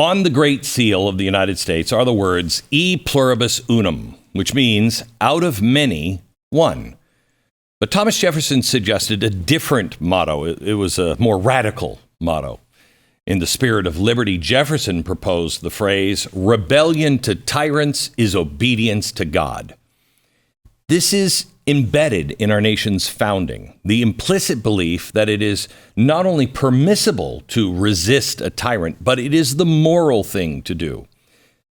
On the Great Seal of the United States are the words E pluribus unum, which means out of many, one. But Thomas Jefferson suggested a different motto. It was a more radical motto. In the spirit of liberty, Jefferson proposed the phrase, rebellion to tyrants is obedience to God. This is embedded in our nation's founding, the implicit belief that it is not only permissible to resist a tyrant, but it is the moral thing to do.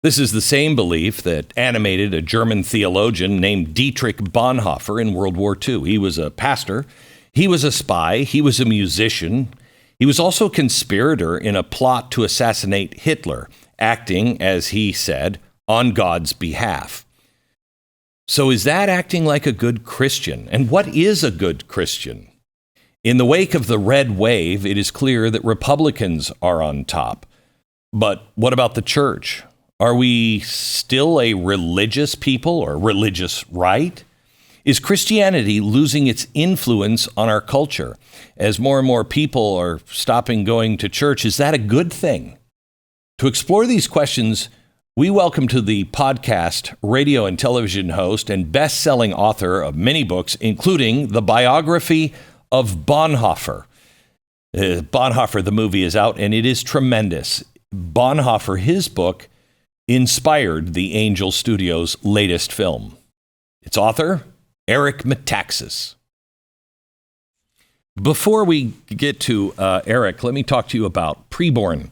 This is the same belief that animated a German theologian named Dietrich Bonhoeffer in World War II. He was a pastor, he was a spy, he was a musician. He was also a conspirator in a plot to assassinate Hitler, acting, as he said, on God's behalf. So is that acting like a good Christian? And what is a good Christian? In the wake of the red wave, it is clear that Republicans are on top. But what about the church? Are we still a religious people or religious right? Is Christianity losing its influence on our culture? As more and more people are stopping going to church, is that a good thing? To explore these questions, we welcome to the podcast radio and television host and best-selling author of many books, including the biography of Bonhoeffer. Bonhoeffer, the movie, is out, and it is tremendous. Bonhoeffer, his book, inspired the Angel Studios' latest film. Its author, Eric Metaxas. Before we get to Eric, let me talk to you about preborn.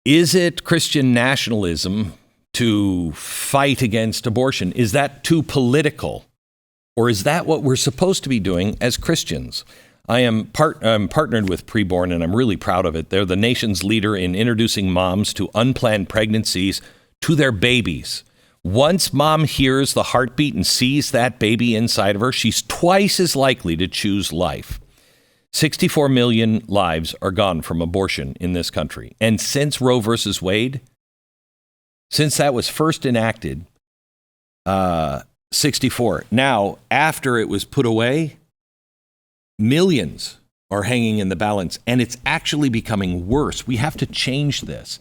Is it Christian nationalism to fight against abortion? Is that too political? Or is that what we're supposed to be doing as Christians? I'm partnered with Preborn, and I'm really proud of it. They're the nation's leader in introducing moms to unplanned pregnancies to their babies. Once mom hears the heartbeat and sees that baby inside of her, she's twice as likely to choose life. 64 million lives are gone from abortion in this country. And since Roe versus Wade, since that was first enacted, 64. Now, after it was put away, millions are hanging in the balance, and it's actually becoming worse. We have to change this.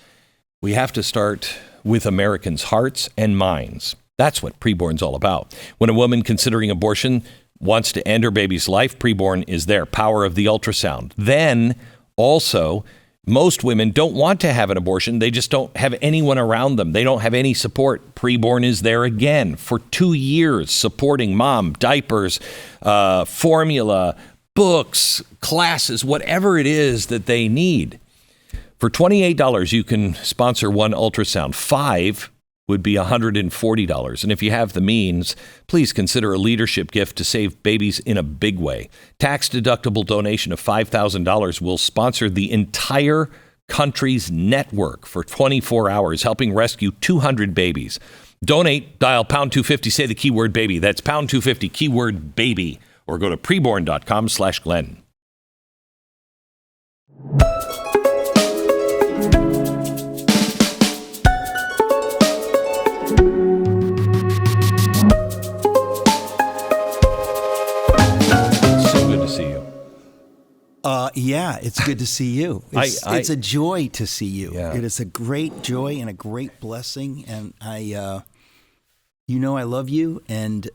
We have to start with Americans' hearts and minds. That's what Preborn's all about. When a woman considering abortion wants to end her baby's life, Preborn is there. Power of the ultrasound. Then also, most women don't want to have an abortion. They just don't have anyone around them. They don't have any support. Preborn is there again for 2 years, supporting mom, diapers, formula, books, classes, whatever it is that they need. For $28, you can sponsor one ultrasound. 5 would be $140. And if you have the means, please consider a leadership gift to save babies in a big way. Tax-deductible donation of $5,000 will sponsor the entire country's network for 24 hours, helping rescue 200 babies. Donate, dial pound 250, say the keyword baby. That's pound 250, keyword baby. Or go to preborn.com/Glenn. Yeah, it's good to see you. It's a joy to see you. Yeah. It is a great joy and a great blessing. And I love you. And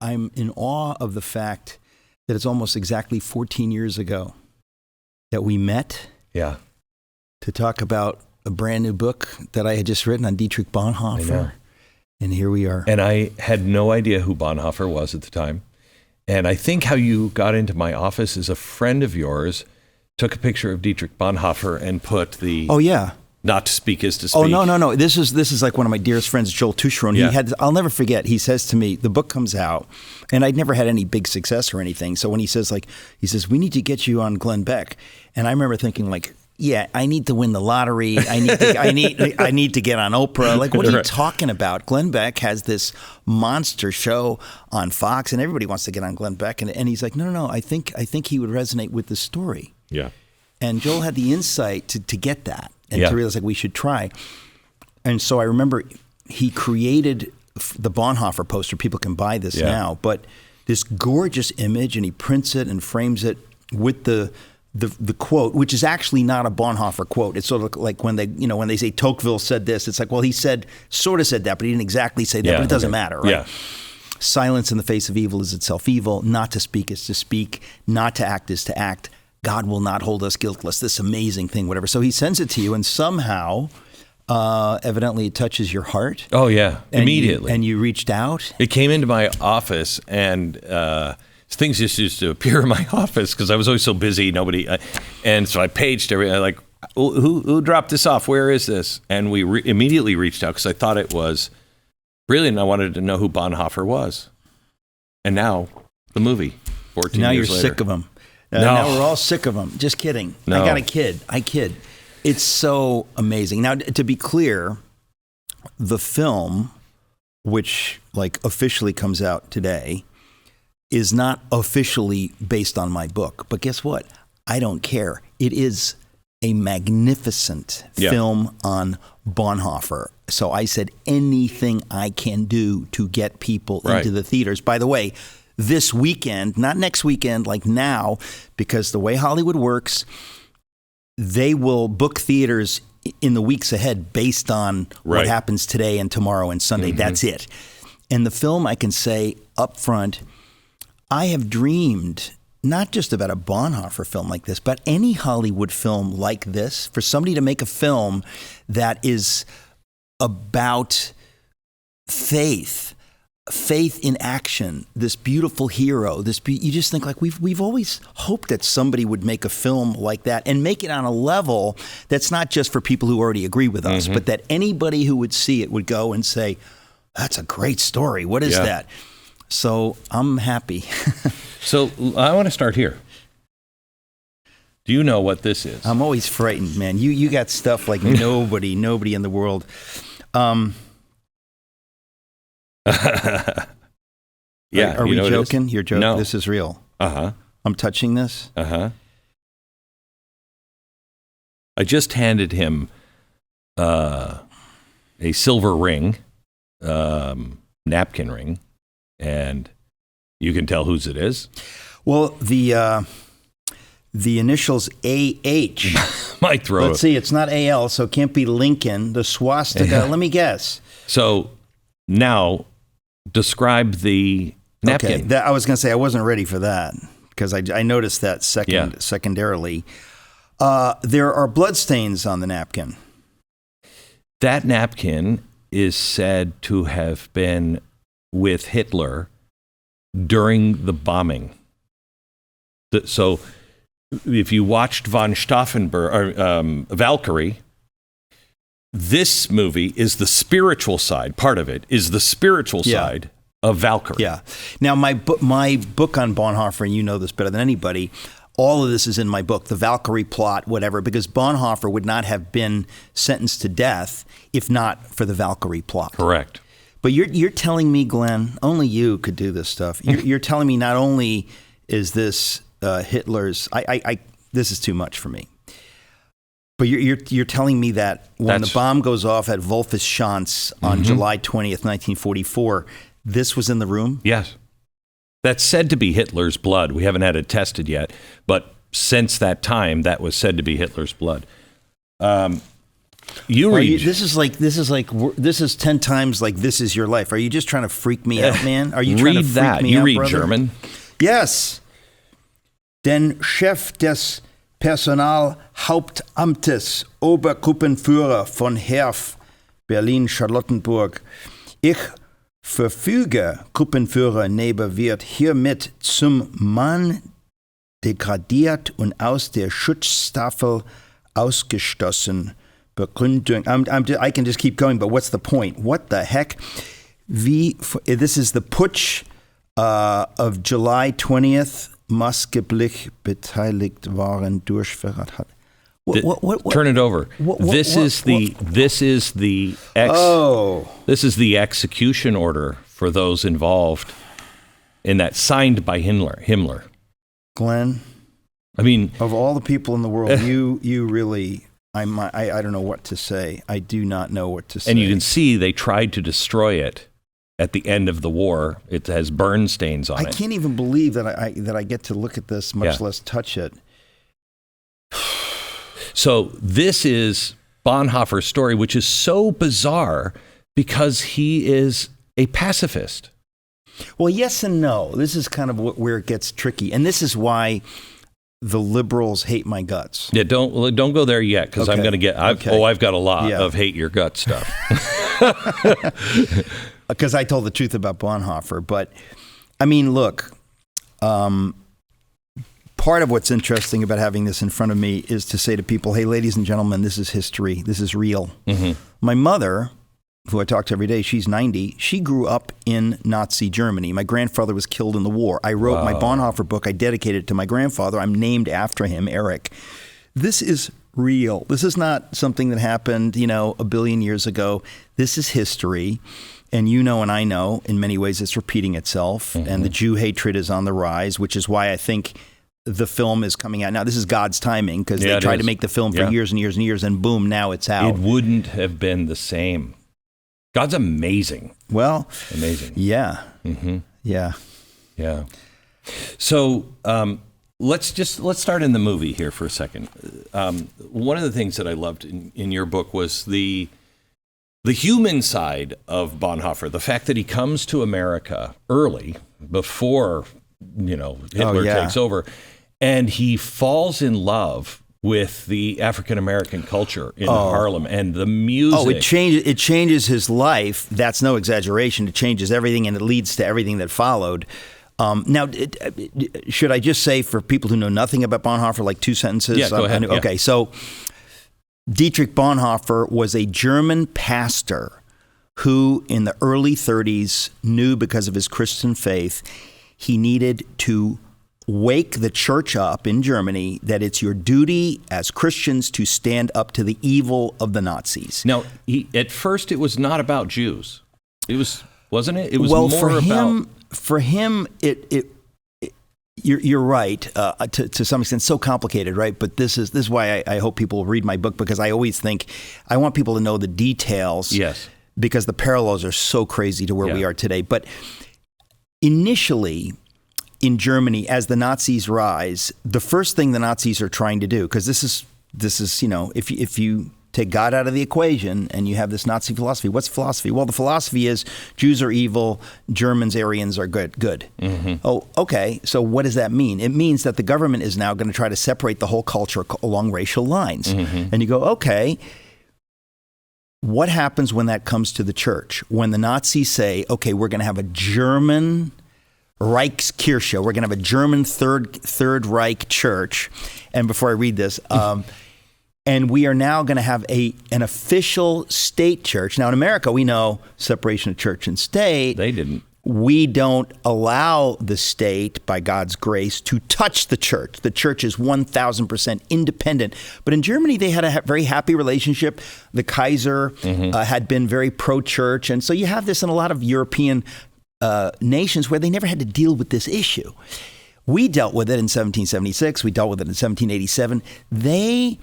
I'm in awe of the fact that it's almost exactly 14 years ago that we met. Yeah. To talk about a brand new book that I had just written on Dietrich Bonhoeffer. I know. And here we are. And I had no idea who Bonhoeffer was at the time. And I think how you got into my office is a friend of yours took a picture of Dietrich Bonhoeffer and put the not to speak is to speak. Oh no. This is like one of my dearest friends, Joel Tucheron. Yeah. I'll never forget. He says to me, the book comes out, and I'd never had any big success or anything. So when he says we need to get you on Glenn Beck, and I remember thinking yeah, I need to win the lottery. I need to get on Oprah. Like, what are you talking about? Glenn Beck has this monster show on Fox, and everybody wants to get on Glenn Beck. And he's like, no. I think he would resonate with the story. Yeah. And Joel had the insight to get that and to realize we should try. And so I remember he created the Bonhoeffer poster. People can buy this now, but this gorgeous image, and he prints it and frames it with the the quote, which is actually not a Bonhoeffer quote. It's sort of like when they say Tocqueville said this, it's like, well, he sort of said that, but he didn't exactly say that, but it doesn't matter, right? Yeah. Silence in the face of evil is itself evil. Not to speak is to speak. Not to act is to act. God will not hold us guiltless. This amazing thing, whatever. So he sends it to you, and somehow, evidently, it touches your heart. Oh, yeah. Immediately. And you reached out. It came into my office, and things just used to appear in my office because I was always so busy. And so I paged everything. Like, who dropped this off? Where is this? And we immediately reached out because I thought it was brilliant. I wanted to know who Bonhoeffer was. And now, the movie, 14 now years later. Now you're sick of him. Now we're all sick of him. Just kidding. No. I got a kid. I kid. It's so amazing. Now, to be clear, the film, which officially comes out today, is not officially based on my book. But guess what? I don't care. It is a magnificent film on Bonhoeffer. So I said anything I can do to get people into the theaters. By the way, this weekend, not next weekend, like now, because the way Hollywood works, they will book theaters in the weeks ahead based on what happens today and tomorrow and Sunday. Mm-hmm. That's it. And the film, I can say up front, I have dreamed not just about a Bonhoeffer film like this, but any Hollywood film like this, for somebody to make a film that is about faith in action, this beautiful hero, you just think like we've always hoped that somebody would make a film like that and make it on a level that's not just for people who already agree with us, but that anybody who would see it would go and say, that's a great story. What is that? So I'm happy. So I want to start here. Do you know what this is? I'm always frightened, man. You got stuff like nobody in the world. Yeah. Are we joking? You're joking? No. This is real. Uh-huh. I'm touching this? Uh-huh. I just handed him a silver ring, napkin ring, and you can tell whose it is. Well, the initials AH. Might throw. Let's see, it's not AL, so it can't be Lincoln. The swastika, let me guess. So now describe the napkin. Okay, I was going to say I wasn't ready for that because I noticed that secondarily. There are bloodstains on the napkin. That napkin is said to have been with Hitler during the bombing. So if you watched von Stauffenberg or Valkyrie, this movie is the spiritual side. Part of it is the spiritual side of Valkyrie. Yeah. Now, my book on Bonhoeffer, and you know this better than anybody, all of this is in my book, the Valkyrie plot, whatever, because Bonhoeffer would not have been sentenced to death if not for the Valkyrie plot. Correct. But you're telling me, Glenn, only you could do this stuff. You're telling me not only is this Hitler's, this is too much for me. But you're telling me that when the bomb goes off at Wolfeschanz on July 20th, 1944, this was in the room? Yes. That's said to be Hitler's blood. We haven't had it tested yet, but since that time, that was said to be Hitler's blood. This is 10 times like This Is Your Life. Are you just trying to freak me out, man? Are you trying to freak me out, read brother? German? Yes. Den Chef des Personalhauptamtes, Obergruppenführer von Herf, Berlin-Charlottenburg. Ich verfüge, Gruppenführer Neber wird hiermit zum Mann degradiert und aus der Schutzstaffel ausgestoßen. Begründung. I can just keep going, but what's the point? What the heck? This is the Putsch of July 20th. Maßgeblich beteiligt waren durchführt hat. Turn it over. This is the execution order for those involved in that, signed by Himmler. Glenn, I mean, of all the people in the world, you really, I don't know what to say. I do not know what to say. And you can see they tried to destroy it at the end of the war. It has burn stains on it. I can't even believe that I get to look at this, much less touch it. So this is Bonhoeffer's story, which is so bizarre because he is a pacifist. Well, yes and no. This is kind of where it gets tricky. And this is why the liberals hate my guts. Yeah, don't go there yet, because I'm going to get. I've got a lot of hate your guts stuff. Because I told the truth about Bonhoeffer, but I mean, look. Part of what's interesting about having this in front of me is to say to people, "Hey, ladies and gentlemen, this is history. This is real." Mm-hmm. My mother, who I talk to every day, she's 90. She grew up in Nazi Germany. My grandfather was killed in the war. I wrote my Bonhoeffer book. I dedicated it to my grandfather. I'm named after him, Eric. This is real. This is not something that happened, a billion years ago. This is history. And and I know, in many ways, it's repeating itself. Mm-hmm. And the Jew hatred is on the rise, which is why I think the film is coming out now. This is God's timing, because they tried to make the film for years and years and years, and boom, now it's out. It wouldn't have been the same. God's amazing. Well, amazing. Yeah. Mm-hmm. Yeah. Yeah. So let's start in the movie here for a second. One of the things that I loved in your book was the human side of Bonhoeffer, the fact that he comes to America early, before Hitler takes over, and he falls in love with the African American culture in Harlem and the music. Oh, it changes his life. That's no exaggeration. It changes everything, and it leads to everything that followed. Now, should I just say, for people who know nothing about Bonhoeffer, like 2 sentences? Yeah, go ahead. Okay, so Dietrich Bonhoeffer was a German pastor who, in the early 30s, knew, because of his Christian faith, he needed to wake the church up in Germany that it's your duty as Christians to stand up to the evil of the Nazis. Now, at first, it was not about Jews. It wasn't it? It was more about. For him, you're right, to some extent, so complicated, right? But this is why I hope people read my book, because I always think I want people to know the details. Yes. Because the parallels are so crazy to where we are today. But initially, in Germany, as the Nazis rise, the first thing the Nazis are trying to do, because this is if you take God out of the equation and you have this Nazi philosophy, what's philosophy? Well, the philosophy is Jews are evil, Germans, Aryans are good. Mm-hmm. Oh, okay. So what does that mean? It means that the government is now going to try to separate the whole culture along racial lines. Mm-hmm. And you go, okay, what happens when that comes to the church? When the Nazis say, okay, we're going to have a German Reichskirche, we're going to have a German Third Reich church. And before I read this, and we are now going to have an official state church. Now, in America, we know separation of church and state. They didn't. We don't allow the state, by God's grace, to touch the church. The church is 1,000% independent. But in Germany, they had a very happy relationship. The Kaiser had been very pro-church. And so you have this in a lot of European nations where they never had to deal with this issue. We dealt with it in 1776. We dealt with it in 1787. They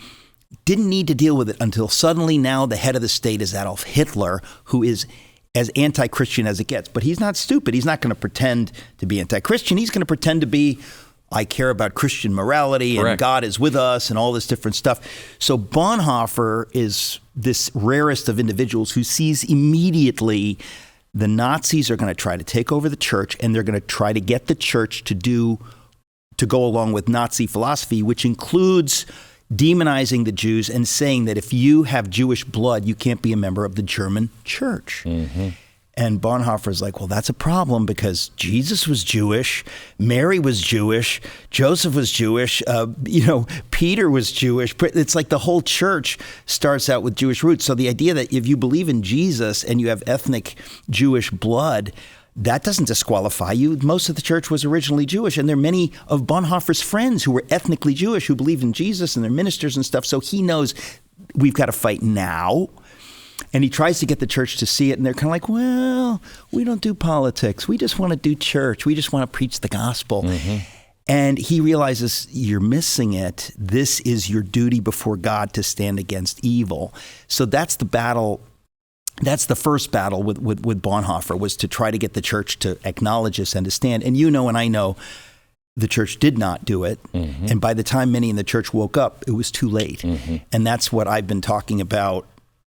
didn't need to deal with it until suddenly now the head of the state is Adolf Hitler, who is as anti-Christian as it gets. But he's not stupid. He's not going to pretend to be anti-Christian. He's going to pretend to be, I care about Christian morality. Correct. And God is with us and all this different stuff. So Bonhoeffer is this rarest of individuals who sees immediately the Nazis are going to try to take over the church, and they're going to try to get the church to go along with Nazi philosophy, which includes demonizing the Jews and saying that if you have Jewish blood, you can't be a member of the German church. Mm-hmm. And Bonhoeffer's like, well, that's a problem because Jesus was Jewish, Mary was Jewish, Joseph was Jewish, Peter was Jewish. It's like the whole church starts out with Jewish roots. So the idea that if you believe in Jesus and you have ethnic Jewish blood, that doesn't disqualify you. Most of the church was originally Jewish, and there are many of Bonhoeffer's friends who were ethnically Jewish who believed in Jesus, and they're ministers and stuff. So he knows we've got to fight now. And he tries to get the church to see it, and they're kind of like, well, we don't do politics. We just want to do church. We just want to preach the gospel. Mm-hmm. And he realizes you're missing it. This is your duty before God to stand against evil. So that's the battle. That's the first battle with Bonhoeffer, was to try to get the church to acknowledge this and to stand. And and I know the church did not do it. And by the time many in the church woke up, it was too late. And that's what I've been talking about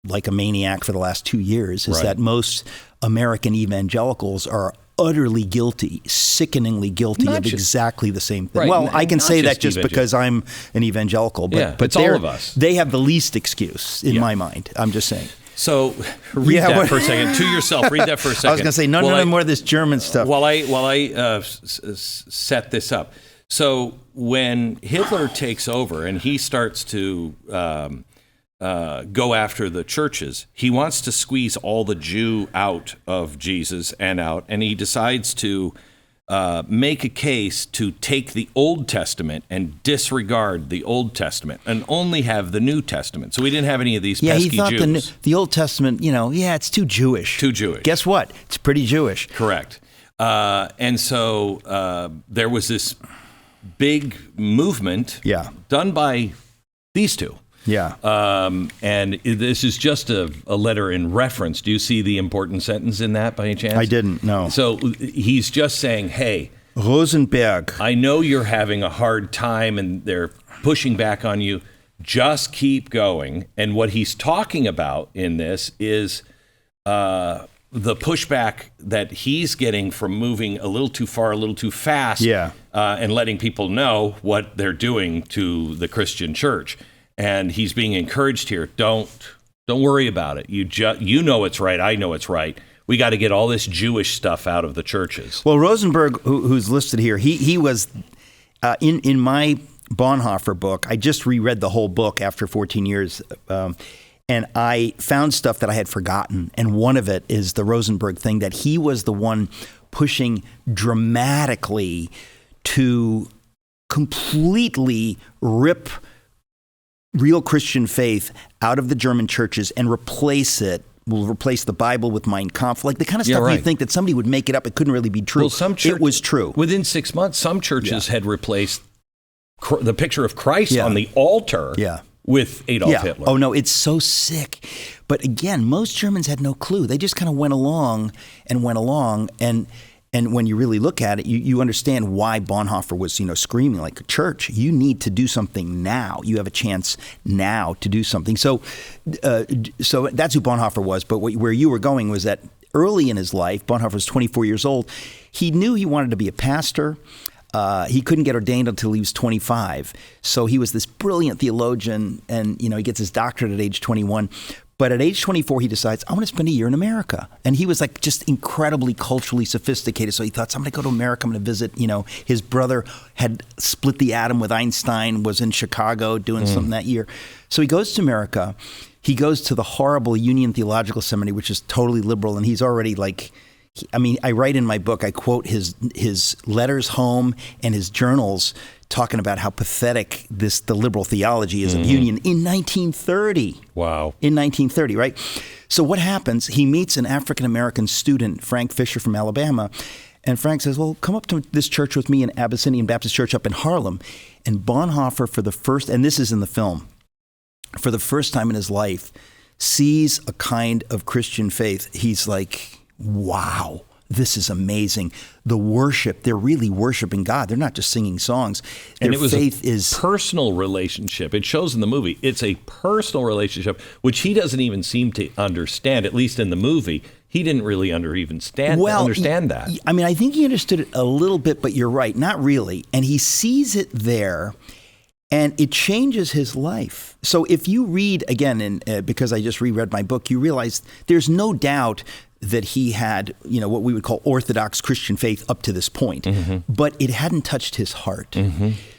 like a maniac for the last 2 years, is that most American evangelicals are utterly guilty, sickeningly guilty of exactly the same thing. Right. Well, I can say that just evangelical. because I'm an evangelical, but it's all of us. They have the least excuse in my mind. I'm just saying. So read that for a second to yourself. Read that for a second. I was going to say no more of this German stuff. While I set this up. So when Hitler takes over and he starts to go after the churches, he wants to squeeze all the Jew out of Jesus and he decides to make a case to take the Old Testament and disregard the Old Testament and only have the New Testament. So we didn't have any of these pesky he thought Jews. the Old Testament, it's too Jewish. Too Jewish. Guess what? It's pretty Jewish. Correct. And so there was this big movement done by these two. Yeah. And this is just a letter in reference. Do you see the important sentence in that by any chance? I didn't, no. So he's just saying, hey, Rosenberg, I know you're having a hard time and they're pushing back on you. Just keep going. And what he's talking about in this is the pushback that he's getting from moving a little too far, a little too fast, and letting people know what they're doing to the Christian church. And he's being encouraged here. Don't worry about it. You know it's right. I know it's right. We got to get all this Jewish stuff out of the churches. Well, Rosenberg, who's listed here, he was in my Bonhoeffer book. I just reread the whole book after 14 years, and I found stuff that I had forgotten. And one of it is the Rosenberg thing, that he was the one pushing dramatically to completely rip real Christian faith out of the German churches and replace the Bible with Mein Kampf, like the kind of stuff you think that somebody would make it up. It couldn't really be true. Well, it was true. Within 6 months, some churches had replaced the picture of Christ on the altar with Adolf Hitler. Oh, no, it's so sick. But again, most Germans had no clue. They just kind of went along. And when you really look at it, you understand why Bonhoeffer was, screaming like, church, you need to do something now. You have a chance now to do something. So that's who Bonhoeffer was. But where you were going was that early in his life, Bonhoeffer was 24 years old. He knew he wanted to be a pastor. He couldn't get ordained until he was 25. So he was this brilliant theologian, and he gets his doctorate at age 21. But at age 24, he decides, I want to spend a year in America. And he was like just incredibly culturally sophisticated. So he thought, I'm going to go to America. I'm going to visit, his brother had split the atom with Einstein, was in Chicago doing something that year. So he goes to America. He goes to the horrible Union Theological Seminary, which is totally liberal. And he's already like, I write in my book, I quote his letters home and his journals talking about how pathetic the liberal theology is of Union in 1930. Wow. In 1930, right? So what happens? He meets an African-American student, Frank Fisher from Alabama, and Frank says, well, come up to this church with me in Abyssinian Baptist Church up in Harlem. And Bonhoeffer, and this is in the film, for the first time in his life, sees a kind of Christian faith. He's like, wow. This is amazing. The worship, they're really worshiping God. They're not just singing songs. Their faith is personal relationship. It shows in the movie. It's a personal relationship, which he doesn't even seem to understand, at least in the movie. He didn't really understand that. I think he understood it a little bit, but you're right, not really. And he sees it there, and it changes his life. So if you read, again, because I just reread my book, you realize there's no doubt that he had, what we would call Orthodox Christian faith up to this point, but it hadn't touched his heart.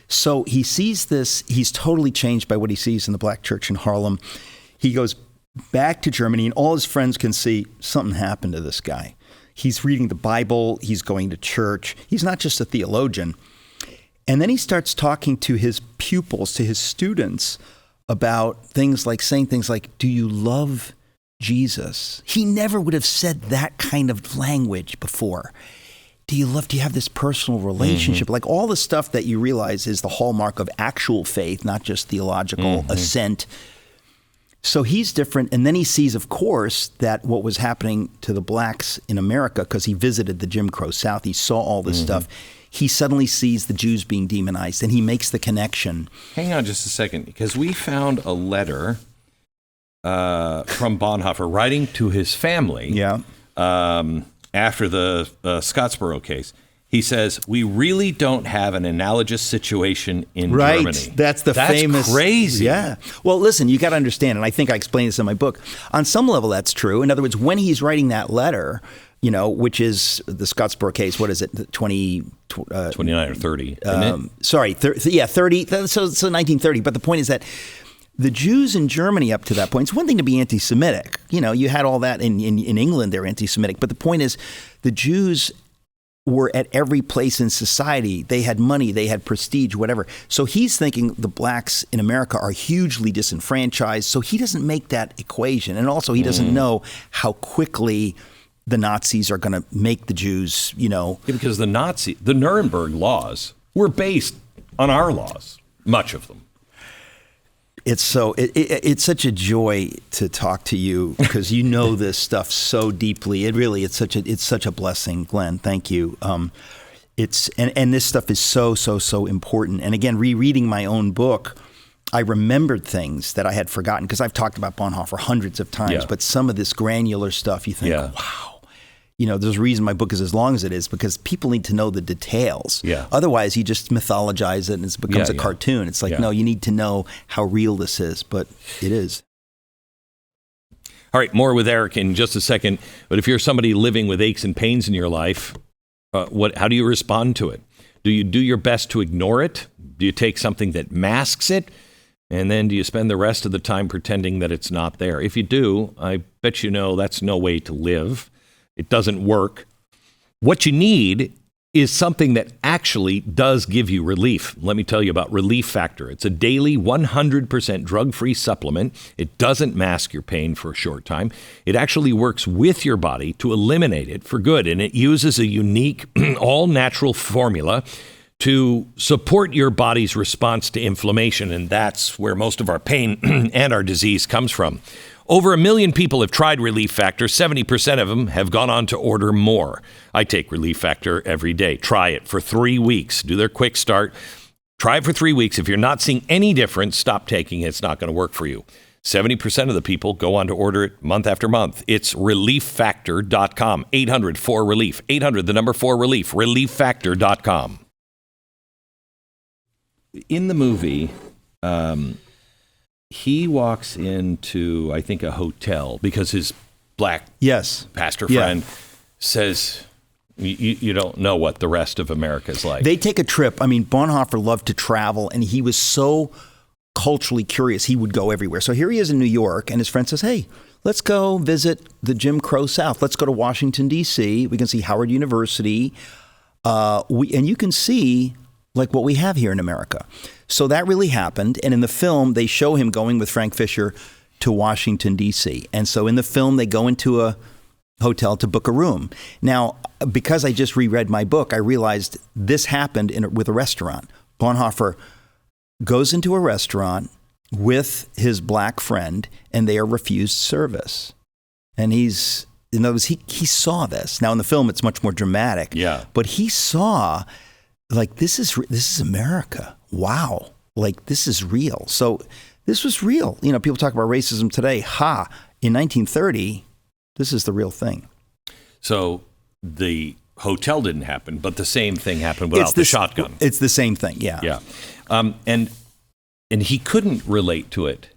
So he sees this, he's totally changed by what he sees in the black church in Harlem. He goes back to Germany, and all his friends can see something happened to this guy. He's reading the Bible, he's going to church, he's not just a theologian. And then he starts talking to his pupils, to his students, about saying things like, do you love Jesus? He never would have said that kind of language before. Do you have this personal relationship? Like all the stuff that you realize is the hallmark of actual faith, not just theological assent. So he's different. And then he sees, of course, that what was happening to the blacks in America, because he visited the Jim Crow South, he saw all this stuff. he suddenly sees the Jews being demonized, and he makes the connection. Hang on just a second, because we found a letter from Bonhoeffer writing to his family after the Scottsboro case. He says, we really don't have an analogous situation in Germany. That's famous. Crazy. Yeah. Well, listen, you got to understand, and I think I explained this in my book. On some level, that's true. In other words, when he's writing that letter, which is the Scottsboro case, what is it, 29 or 30, isn't it? Sorry, 30. So 1930. But the point is that the Jews in Germany up to that point, it's one thing to be anti-Semitic. You had all that in England, they're anti-Semitic. But the point is, the Jews were at every place in society. They had money, they had prestige, whatever. So he's thinking the blacks in America are hugely disenfranchised. So he doesn't make that equation. And also he doesn't know how quickly the Nazis are going to make the Jews, Yeah, because the Nuremberg laws were based on our laws, much of them. It's such a joy to talk to you because you know this stuff so deeply. It's such a blessing, Glenn. Thank you. And this stuff is so important. And again, rereading my own book, I remembered things that I had forgotten because I've talked about Bonhoeffer hundreds of times. But some of this granular stuff, you think, wow. There's a reason my book is as long as it is because people need to know the details. Otherwise, you just mythologize it and it becomes a cartoon. It's like, no, you need to know how real this is, but it is. All right, more with Eric in just a second. But if you're somebody living with aches and pains in your life, how do you respond to it? Do you do your best to ignore it? Do you take something that masks it? And then do you spend the rest of the time pretending that it's not there? If you do, I bet that's no way to live. It doesn't work. What you need is something that actually does give you relief. Let me tell you about Relief Factor. It's a daily 100% drug-free supplement. It doesn't mask your pain for a short time. It actually works with your body to eliminate it for good. And it uses a unique, all-natural formula to support your body's response to inflammation. And that's where most of our pain and our disease comes from. Over 1 million people have tried Relief Factor. 70% of them have gone on to order more. I take Relief Factor every day. Try it for 3 weeks. Do their quick start. Try it for 3 weeks. If you're not seeing any difference, stop taking it. It's not going to work for you. 70% of the people go on to order it month after month. It's relieffactor.com. 800-4RELIEF. 800-4RELIEF. Relieffactor.com. In the movie, he walks into, I think, a hotel because his black pastor friend says, you don't know what the rest of America is like. They take a trip. I mean, Bonhoeffer loved to travel, and he was so culturally curious. He would go everywhere. So here he is in New York, and his friend says, hey, let's go visit the Jim Crow South. Let's go to Washington, D.C. We can see Howard University. And you can see like what we have here in America. So that really happened. And in the film, they show him going with Frank Fisher to Washington, D.C. And so in the film, they go into a hotel to book a room. Now, because I just reread my book, I realized this happened with a restaurant. Bonhoeffer goes into a restaurant with his black friend, and they are refused service. And in other words, he saw this. Now, in the film, it's much more dramatic. Yeah. But he saw, like, this is America. Wow. Like, this is real. So this was real. People talk about racism today. In 1930, this is the real thing. So the hotel didn't happen, but the same thing happened without the shotgun. It's the same thing, yeah. Yeah. And he couldn't relate to it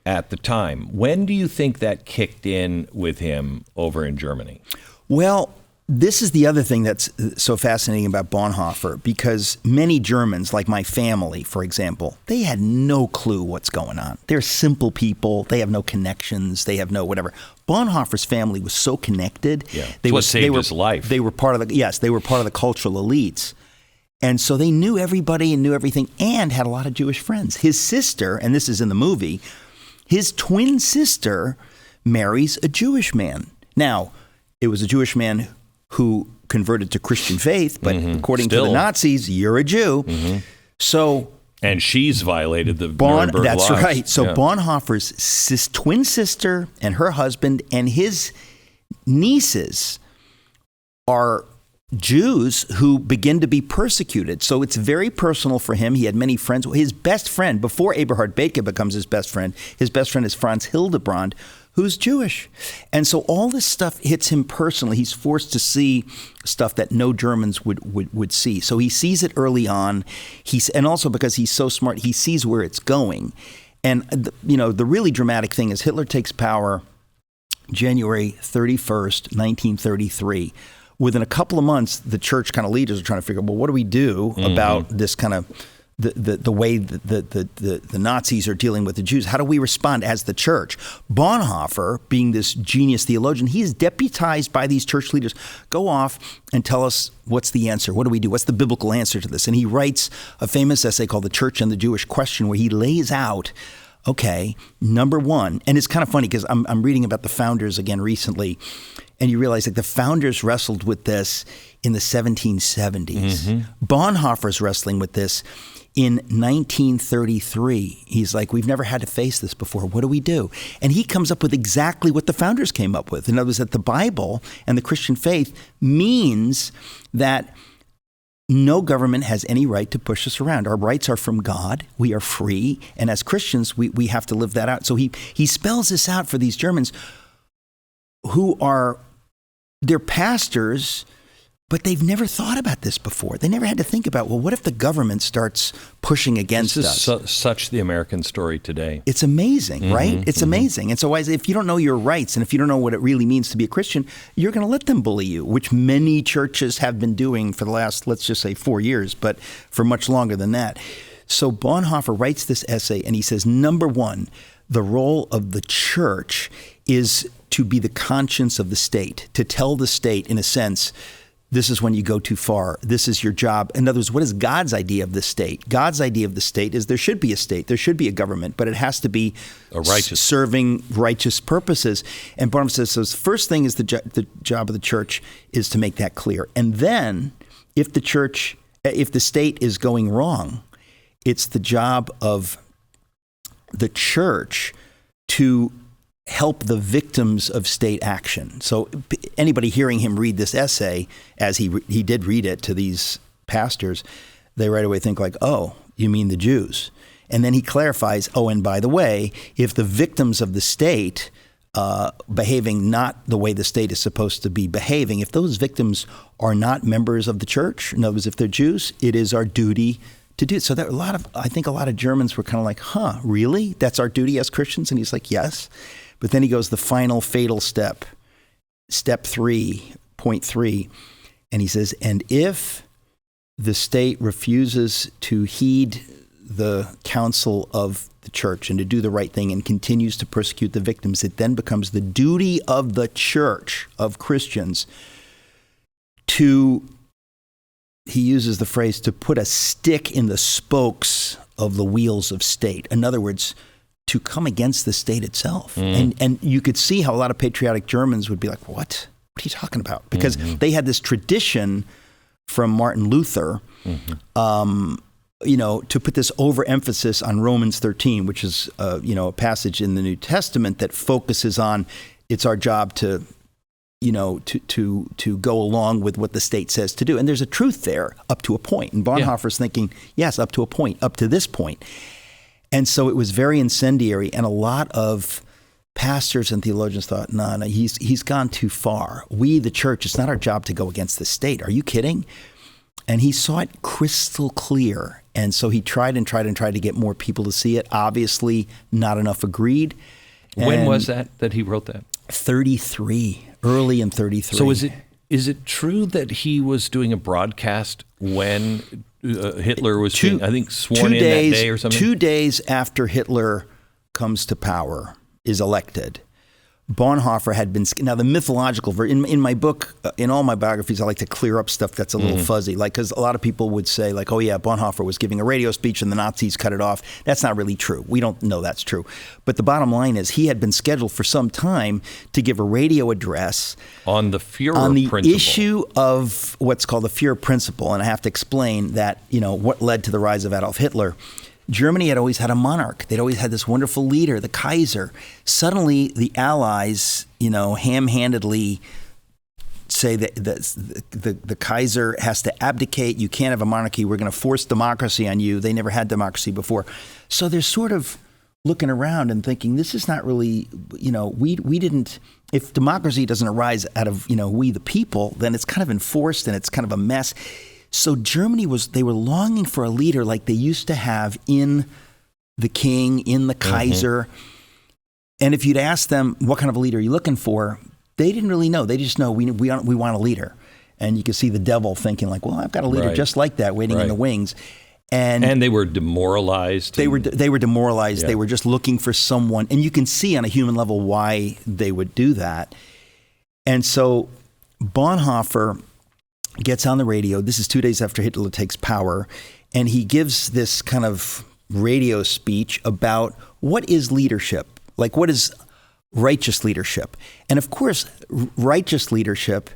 at the time. When do you think that kicked in with him over in Germany? Well, this is the other thing that's so fascinating about Bonhoeffer, because many Germans, like my family, for example, they had no clue what's going on. They're simple people. They have no connections. They have no whatever. Bonhoeffer's family was so connected. Yeah. What saved his life. They were part of the cultural elites. And so they knew everybody and knew everything and had a lot of Jewish friends. His sister, and this is in the movie, his twin sister marries a Jewish man. Now, it was a Jewish man who converted to Christian faith, but according to the Nazis, you're a Jew. Mm-hmm. So, and she's violated the Nuremberg That's laws. right. So Bonhoeffer's twin sister and her husband and his nieces are Jews who begin to be persecuted. So it's very personal for him. He had many friends. His best friend, before Eberhard Bethge becomes his best friend is Franz Hildebrand, who's Jewish. And so all this stuff hits him personally. He's forced to see stuff that no Germans would see. So he sees it early on. And also because he's so smart, he sees where it's going. And, the really dramatic thing is Hitler takes power January 31st, 1933. Within a couple of months, the church kind of leaders are trying to figure out, well, what do we do about this kind of the way the Nazis are dealing with the Jews? How do we respond as the church? Bonhoeffer, being this genius theologian, he is deputized by these church leaders. Go off and tell us what's the answer. What do we do? What's the biblical answer to this? And he writes a famous essay called The Church and the Jewish Question, where he lays out, okay, number one, and it's kind of funny because I'm reading about the founders again recently, and you realize the founders wrestled with this in the 1770s. Bonhoeffer's wrestling with this in 1933. He's like, we've never had to face this before. What do we do? And he comes up with exactly what the founders came up with. In other words, that the Bible and the Christian faith means that no government has any right to push us around. Our rights are from God. We are free. And as Christians, we have to live that out. So he spells this out for these Germans who are, they're pastors, but they've never thought about this before. They never had to think about, well, what if the government starts pushing against us? This is such the American story today. It's amazing, right? It's amazing. And so if you don't know your rights and if you don't know what it really means to be a Christian, you're going to let them bully you, which many churches have been doing for the last, let's just say 4 years, but for much longer than that. So Bonhoeffer writes this essay and he says, number one, the role of the church is to be the conscience of the state, to tell the state, in a sense, this is when you go too far. This is your job. In other words, what is God's idea of the state? God's idea of the state is there should be a state, there should be a government, but it has to be serving righteous purposes. And Bonhoeffer says, so the first thing is the job of the church is to make that clear. And then if the state is going wrong, it's the job of the church to help the victims of state action. So anybody hearing him read this essay, as he did read it to these pastors, they right away think like, oh, you mean the Jews. And then he clarifies, oh, and by the way, if the victims of the state behaving not the way the state is supposed to be behaving, if those victims are not members of the church, in other words, if they're Jews, it is our duty to do it. So I think a lot of Germans were kind of like, huh, really? That's our duty as Christians? And he's like, yes. But then he goes the final fatal step 3.3, and he says, and if the state refuses to heed the counsel of the church and to do the right thing and continues to persecute the victims, it then becomes the duty of the church, of Christians, to, he uses the phrase, to put a stick in the spokes of the wheels of state. In other words, to come against the state itself. And you could see how a lot of patriotic Germans would be like, what are you talking about? Because they had this tradition from Martin Luther, to put this overemphasis on Romans 13, which is, a passage in the New Testament that focuses on it's our job to go along with what the state says to do. And there's a truth there up to a point. And Bonhoeffer's thinking, yes, up to a point, up to this point. And so it was very incendiary, and a lot of pastors and theologians thought, no, he's gone too far. We, the church, it's not our job to go against the state. Are you kidding? And he saw it crystal clear. And so he tried to get more people to see it. Obviously, not enough agreed. When was that he wrote that? 33, early in 33. So is it true that he was doing a broadcast when Hitler was being, I think, sworn in that day or something? 2 days after Hitler comes to power, is elected, Bonhoeffer had been, now the mythological version, in my book, in all my biographies, I like to clear up stuff that's a little fuzzy, like, because a lot of people would say, like, oh yeah, Bonhoeffer was giving a radio speech and the Nazis cut it off. That's not really true. We don't know that's true. But the bottom line is he had been scheduled for some time to give a radio address on the Führer principle. Issue of what's called the Führer principle. And I have to explain that, what led to the rise of Adolf Hitler. Germany had always had a monarch. They'd always had this wonderful leader, the Kaiser. Suddenly, the Allies, ham-handedly say that the Kaiser has to abdicate. You can't have a monarchy. We're going to force democracy on you. They never had democracy before. So they're sort of looking around and thinking, this is not really, we didn't, if democracy doesn't arise out of, we the people, then it's kind of enforced and it's kind of a mess. So Germany they were longing for a leader like they used to have in the king, in the Kaiser. And if you'd ask them, what kind of a leader are you looking for? They didn't really know. They just know we want a leader. And you can see the devil thinking like, well, I've got a leader just like that waiting in the wings. And they were demoralized. They were demoralized. Yeah. They were just looking for someone. And you can see on a human level why they would do that. And so Bonhoeffer gets on the radio. This is 2 days after Hitler takes power. And he gives this kind of radio speech about what is leadership? Like, what is righteous leadership? And of course, righteous leadership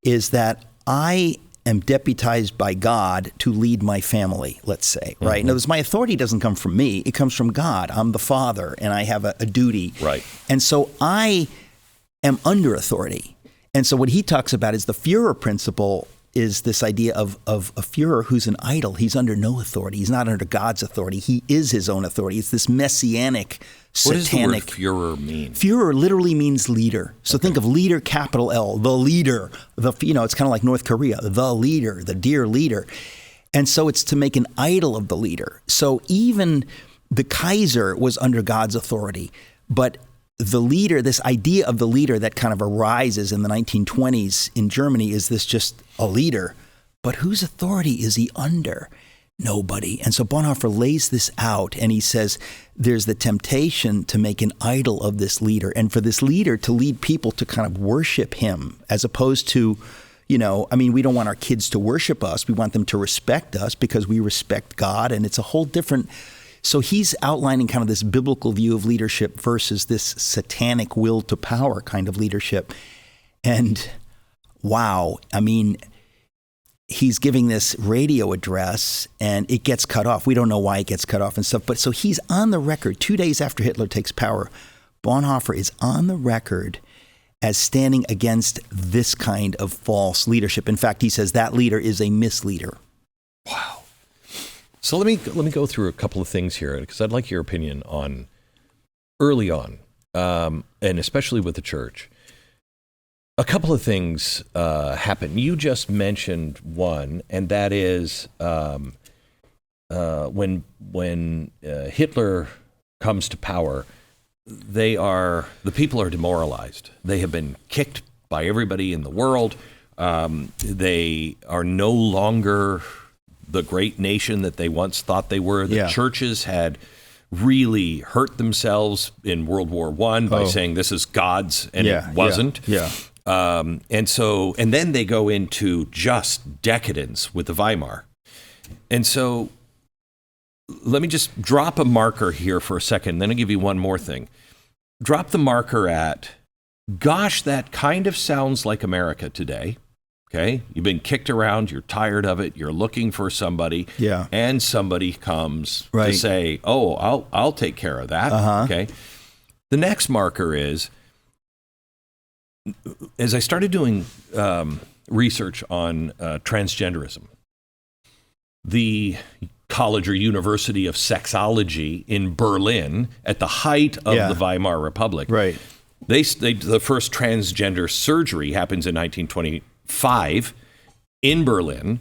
is that I am deputized by God to lead my family, let's say, right? In other words, my authority doesn't come from me. It comes from God. I'm the father, and I have a duty. Right. And so I am under authority. And so what he talks about is the Führer principle is this idea of a Führer who's an idol. He's under no authority. He's not under God's authority. He is his own authority. It's this messianic, satanic. What does the word Führer mean? Führer literally means leader. So think of leader, capital L, the leader. It's kind of like North Korea, the leader, the dear leader. And so it's to make an idol of the leader. So even the Kaiser was under God's authority, but the leader, this idea of the leader that kind of arises in the 1920s in Germany is this just a leader. But whose authority is he under? Nobody. And so Bonhoeffer lays this out and he says there's the temptation to make an idol of this leader and for this leader to lead people to kind of worship him as opposed to, we don't want our kids to worship us. We want them to respect us because we respect God. And it's a whole different. So he's outlining kind of this biblical view of leadership versus this satanic will to power kind of leadership. And wow, he's giving this radio address and it gets cut off. We don't know why it gets cut off and stuff. But so he's on the record 2 days after Hitler takes power. Bonhoeffer is on the record as standing against this kind of false leadership. In fact, he says that leader is a misleader. Wow. So let me go through a couple of things here because I'd like your opinion on early on, and especially with the church. A couple of things happen. You just mentioned one, and that is when Hitler comes to power, the people are demoralized. They have been kicked by everybody in the world. They are no longer the great nation that they once thought they were. The churches had really hurt themselves in World War I by saying this is God's, and it wasn't. And then they go into just decadence with the Weimar. And so let me just drop a marker here for a second, then I'll give you one more thing. Drop the marker at, gosh, that kind of sounds like America today. Okay, you've been kicked around, you're tired of it, you're looking for somebody, and somebody comes to say, oh, I'll take care of that. Okay. The next marker is, as I started doing research on transgenderism, the College or University of Sexology in Berlin, at the height of the Weimar Republic, the first transgender surgery happens in 1925 in Berlin,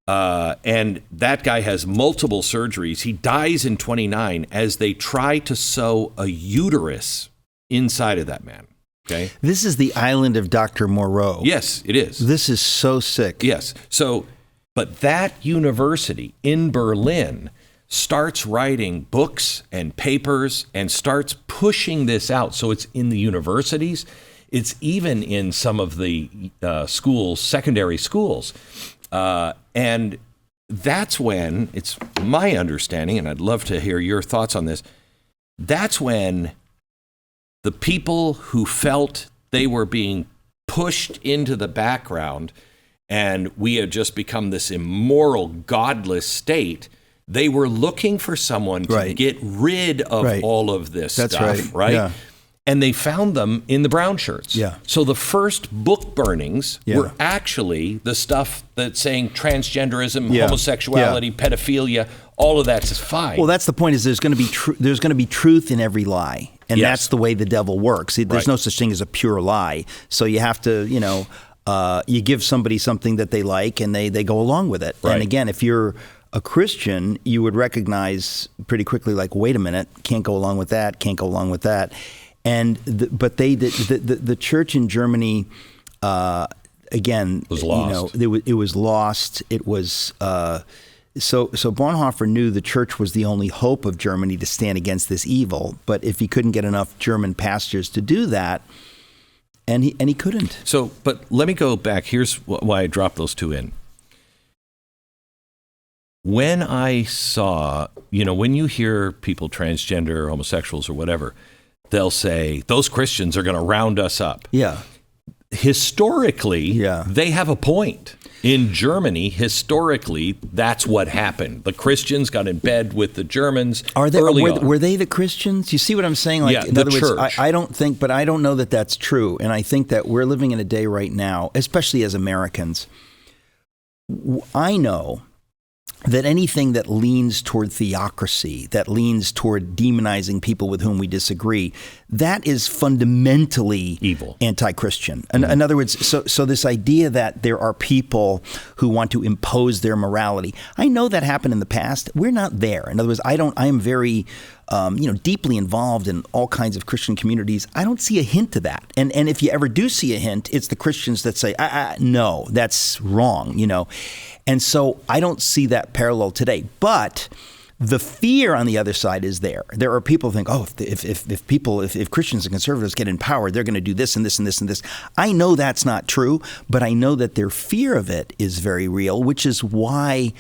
and that guy has multiple surgeries. He dies in 29 as they try to sew a uterus inside of that man. Okay, this is the island of Dr. Moreau. Yes, it is. This is so sick. Yes. So, but that university in Berlin starts writing books and papers and starts pushing this out. So it's in the universities. It's even in some of the schools, secondary schools. And that's when, it's my understanding, and I'd love to hear your thoughts on this, that's when the people who felt they were being pushed into the background and we had just become this immoral, godless state, they were looking for someone to get rid of all of this stuff, right? Yeah. And they found them in the brown shirts. Yeah. So the first book burnings were actually the stuff that's saying transgenderism, homosexuality, pedophilia, all of that's fine. Well, that's the point. Is there's going to be truth in every lie, and that's the way the devil works. There's no such thing as a pure lie. So you have to, you give somebody something that they like, and they go along with it. Right. And again, if you're a Christian, you would recognize pretty quickly, like, wait a minute, can't go along with that, can't go along with that. And the church in Germany, again, was lost. It was lost. It was so Bonhoeffer knew the church was the only hope of Germany to stand against this evil. But if he couldn't get enough German pastors to do that, and he couldn't. So, but let me go back. Here's why I dropped those two in. When I saw, when you hear people transgender, homosexuals, or whatever, they'll say, those Christians are going to round us up. Yeah. Historically, they have a point. In Germany, historically, that's what happened. The Christians got in bed with the Germans early on. Were they the Christians? You see what I'm saying? Like, in other words, I don't know that that's true. And I think that we're living in a day right now, especially as Americans, I know that anything that leans toward theocracy, that leans toward demonizing people with whom we disagree, that is fundamentally evil, anti-Christian. In other words, so this idea that there are people who want to impose their morality, I know that happened in the past. We're not there. In other words, I am very deeply involved in all kinds of Christian communities. I don't see a hint of that. And if you ever do see a hint, it's the Christians that say, no, that's wrong, And so I don't see that parallel today. But the fear on the other side is there. There are people who think, if Christians and conservatives get in power, they're going to do this and this and this and this. I know that's not true, but I know that their fear of it is very real, which is why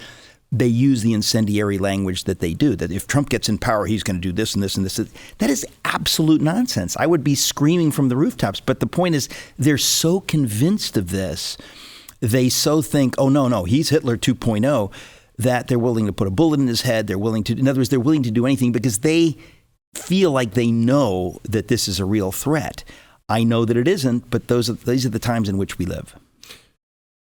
they use the incendiary language that they do, that if Trump gets in power, he's going to do this and this and this. That is absolute nonsense. I would be screaming from the rooftops. But the point is, they're so convinced of this, they so think, oh, no, he's Hitler 2.0, that they're willing to put a bullet in his head. In other words, they're willing to do anything because they feel like they know that this is a real threat. I know that it isn't, but these are the times in which we live.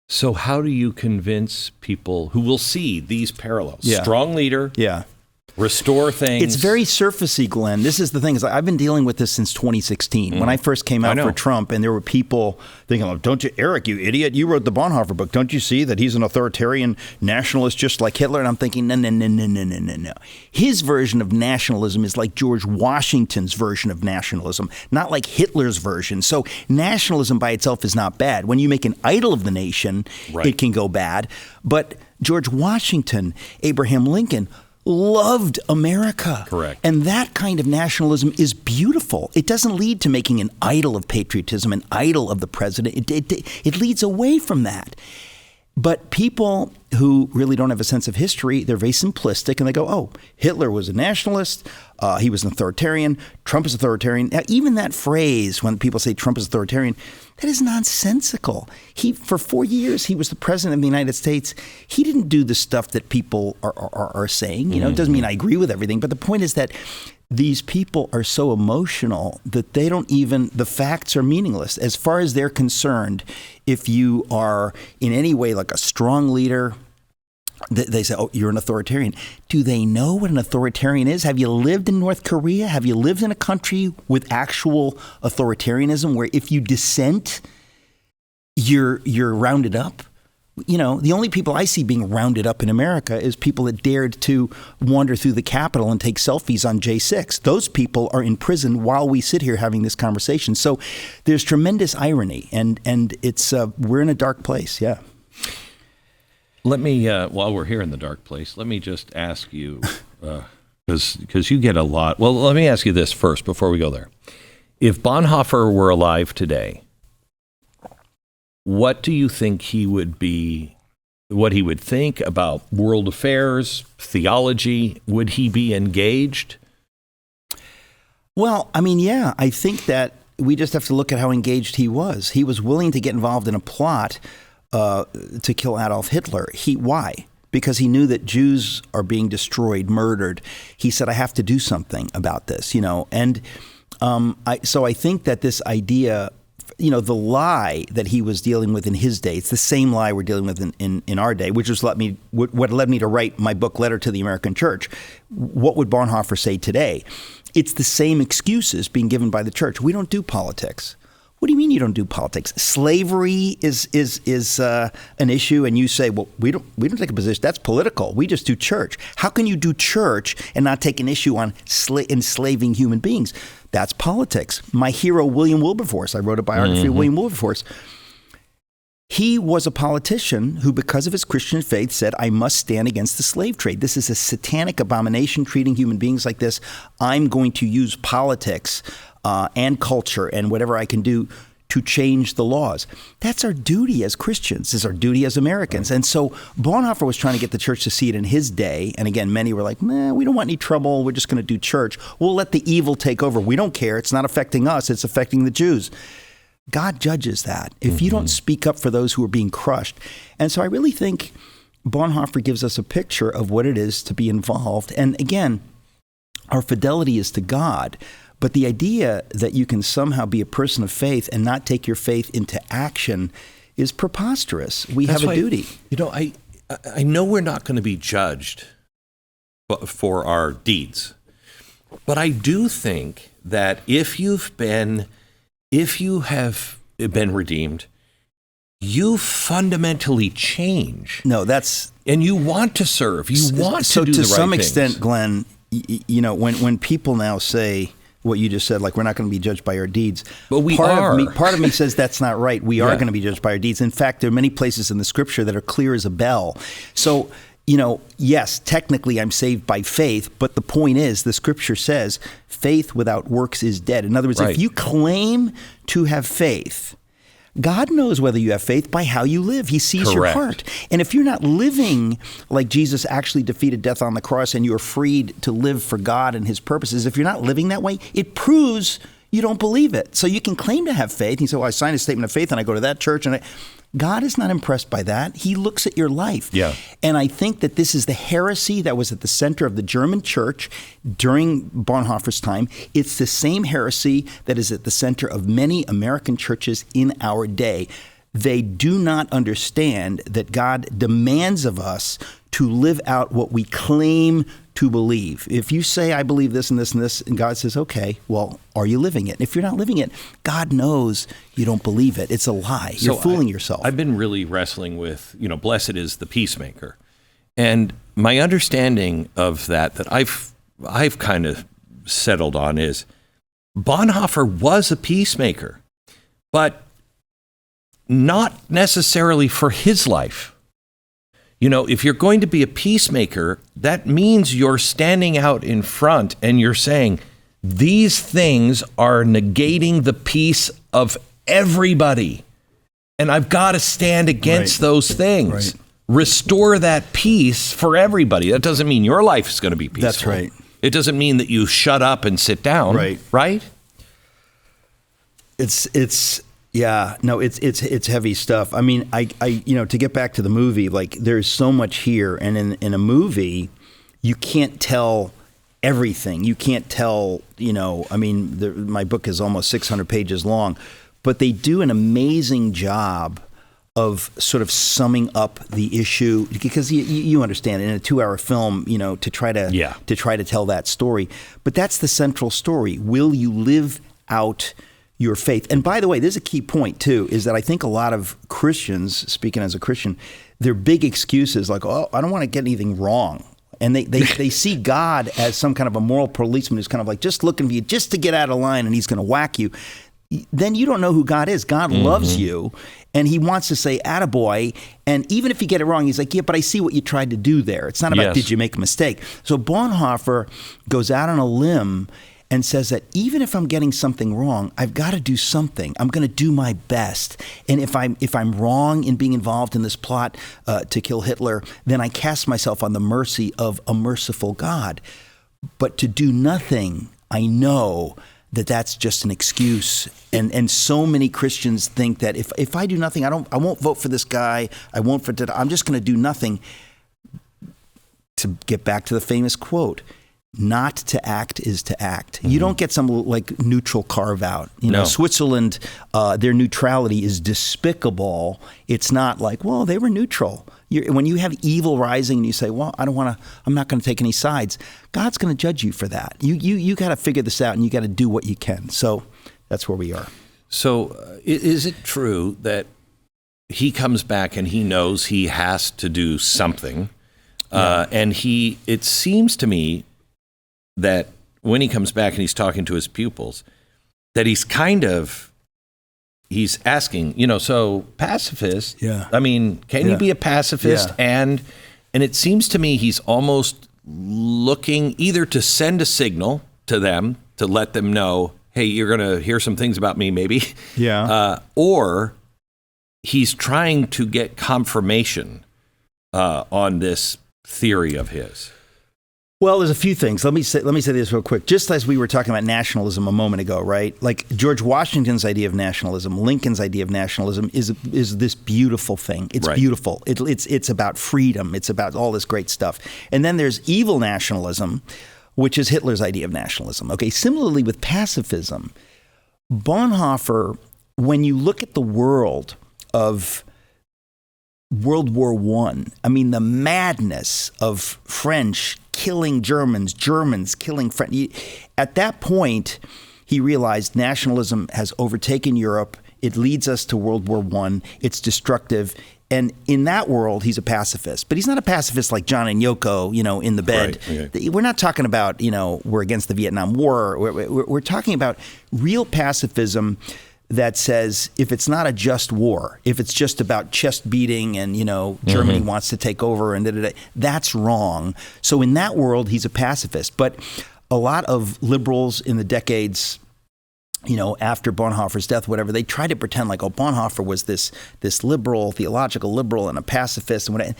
So how do you convince people who will see these parallels? Strong leader. Restore things. It's very surfacey, Glenn. This is the thing. I've been dealing with this since 2016. When I first came out for Trump, and there were people thinking, oh, don't you, Eric, you idiot, you wrote the Bonhoeffer book. Don't you see that he's an authoritarian nationalist just like Hitler? And I'm thinking, no. His version of nationalism is like George Washington's version of nationalism, not like Hitler's version. So nationalism by itself is not bad. When you make an idol of the nation, it can go bad. But George Washington, Abraham Lincoln, loved America. Correct. And that kind of nationalism is beautiful. It doesn't lead to making an idol of patriotism, an idol of the president. It leads away from that. But people who really don't have a sense of history, they're very simplistic, and they go, oh, Hitler was a nationalist, he was an authoritarian, Trump is authoritarian. Now, even that phrase, when people say Trump is authoritarian, that is nonsensical. For 4 years, he was the president of the United States. He didn't do the stuff that people are saying. It doesn't mean I agree with everything, but the point is that these people are so emotional that they don't even, the facts are meaningless. As far as they're concerned, if you are in any way like a strong leader, they say, oh, you're an authoritarian. Do they know what an authoritarian is? Have you lived in North Korea? Have you lived in a country with actual authoritarianism where if you dissent, you're rounded up? The only people I see being rounded up in America is people that dared to wander through the Capitol and take selfies on J6. Those people are in prison while we sit here having this conversation. So there's tremendous irony, and it's we're in a dark place. Yeah. Let me, while we're here in the dark place, let me just ask you, because you get a lot. Well, let me ask you this first before we go there. If Bonhoeffer were alive today, what do you think he would be, what he would think about world affairs, theology? Would he be engaged? Well, I think that we just have to look at how engaged he was. He was willing to get involved in a plot to kill Adolf Hitler. Why? Because he knew that Jews are being destroyed, murdered. He said, I have to do something about this, and So I think that this idea, the lie that he was dealing with in his day, it's the same lie we're dealing with in our day, which was what led me to write my book, Letter to the American Church. What would Bonhoeffer say today? It's the same excuses being given by the church. We don't do politics. What do you mean you don't do politics? Slavery is an issue, and you say, well, we don't take a position. That's political. We just do church. How can you do church and not take an issue on enslaving human beings? That's politics. My hero, William Wilberforce, I wrote a biography of William Wilberforce. He was a politician who, because of his Christian faith, said, I must stand against the slave trade. This is a satanic abomination, treating human beings like this. I'm going to use politics and culture and whatever I can do to change the laws. That's our duty as Christians. It's our duty as Americans. And so Bonhoeffer was trying to get the church to see it in his day. And again, many were like, we don't want any trouble. We're just going to do church. We'll let the evil take over. We don't care. It's not affecting us. It's affecting the Jews. God judges that if you don't speak up for those who are being crushed. And so I really think Bonhoeffer gives us a picture of what it is to be involved. And again, our fidelity is to God. But the idea that you can somehow be a person of faith and not take your faith into action is preposterous. That's have a duty. I know we're not going to be judged for our deeds, but I do think that if you have been redeemed, you fundamentally change. And you want to serve. You want to do the right things. So to some extent, Glenn, when people now say what you just said, like we're not going to be judged by our deeds. But we are. Part of me says that's not right. We are going to be judged by our deeds. In fact, there are many places in the scripture that are clear as a bell. So, yes, technically I'm saved by faith, but the point is the scripture says faith without works is dead. In other words, if you claim to have faith, God knows whether you have faith by how you live. He sees your heart. And if you're not living like Jesus actually defeated death on the cross and you're freed to live for God and his purposes, if you're not living that way, it proves you don't believe it. So you can claim to have faith. You say, well, I signed a statement of faith and I go to that church. And God is not impressed by that. He looks at your life. Yeah. And I think that this is the heresy that was at the center of the German church during Bonhoeffer's time. It's the same heresy that is at the center of many American churches in our day. They do not understand that God demands of us to live out what we claim to believe. If you say, I believe this and this and this, and God says, okay, well, are you living it? If you're not living it, God knows you don't believe it. It's a lie. You're fooling yourself. I've been really wrestling with, blessed is the peacemaker. And my understanding of that I've kind of settled on is Bonhoeffer was a peacemaker, but not necessarily for his life. If you're going to be a peacemaker, that means you're standing out in front and you're saying, these things are negating the peace of everybody. And I've got to stand against those things. Right. Restore that peace for everybody. That doesn't mean your life is going to be peaceful. That's right. It doesn't mean that you shut up and sit down. Right? It's heavy stuff. I mean, I to get back to the movie, like there's so much here, and in a movie, you can't tell everything. You can't tell, my book is almost 600 pages long, but they do an amazing job of sort of summing up the issue, because you understand in a 2-hour film, to try to tell that story. But that's the central story. Will you live out your faith? And by the way, there's a key point too, is that I think a lot of Christians, speaking as a Christian, their big excuse is like, oh, I don't want to get anything wrong. And they see God as some kind of a moral policeman who's kind of like just looking for you just to get out of line and he's going to whack you. Then you don't know who God is. God loves you and he wants to say, attaboy. And even if you get it wrong, he's like, yeah, but I see what you tried to do there. It's not about did you make a mistake. So Bonhoeffer goes out on a limb and says that even if I'm getting something wrong, I've got to do something. I'm going to do my best. And if I'm wrong in being involved in this plot to kill Hitler, then I cast myself on the mercy of a merciful God. But to do nothing, I know that that's just an excuse. And so many Christians think that if I do nothing, I won't vote for this guy. I won't I'm just going to do nothing. To get back to the famous quote, not to act is to act. You don't get some like neutral carve out. You know, Switzerland, their neutrality is despicable. It's not like, well, they were neutral. When you have evil rising and you say, well, I'm not going to take any sides, God's going to judge you for that. You got to figure this out and you got to do what you can. So that's where we are. So is it true that he comes back and he knows he has to do something? And it seems to me that when he comes back and he's talking to his pupils, that he's asking, so pacifist, I mean, can you be a pacifist? And it seems to me he's almost looking either to send a signal to them to let them know, hey, you're going to hear some things about me maybe. Or he's trying to get confirmation on this theory of his. Well, there's a few things. Let me say this real quick. Just as we were talking about nationalism a moment ago, right? Like George Washington's idea of nationalism, Lincoln's idea of nationalism is this beautiful thing. It's beautiful. It's about freedom. It's about all this great stuff. And then there's evil nationalism, which is Hitler's idea of nationalism. Okay. Similarly with pacifism, Bonhoeffer, when you look at the world of World War I mean, the madness of French killing Germans killing French. At that point, he realized nationalism has overtaken Europe. It leads us to World War I. It's destructive. And in that world, he's a pacifist. But he's not a pacifist like John and Yoko, in the bed. Right. We're not talking about, we're against the Vietnam War. We're talking about real pacifism that says if it's not a just war, if it's just about chest beating and, Germany wants to take over and that's wrong. So in that world, he's a pacifist. But a lot of liberals in the decades, after Bonhoeffer's death, whatever, they tried to pretend like, Bonhoeffer was this liberal, theological liberal and a pacifist. And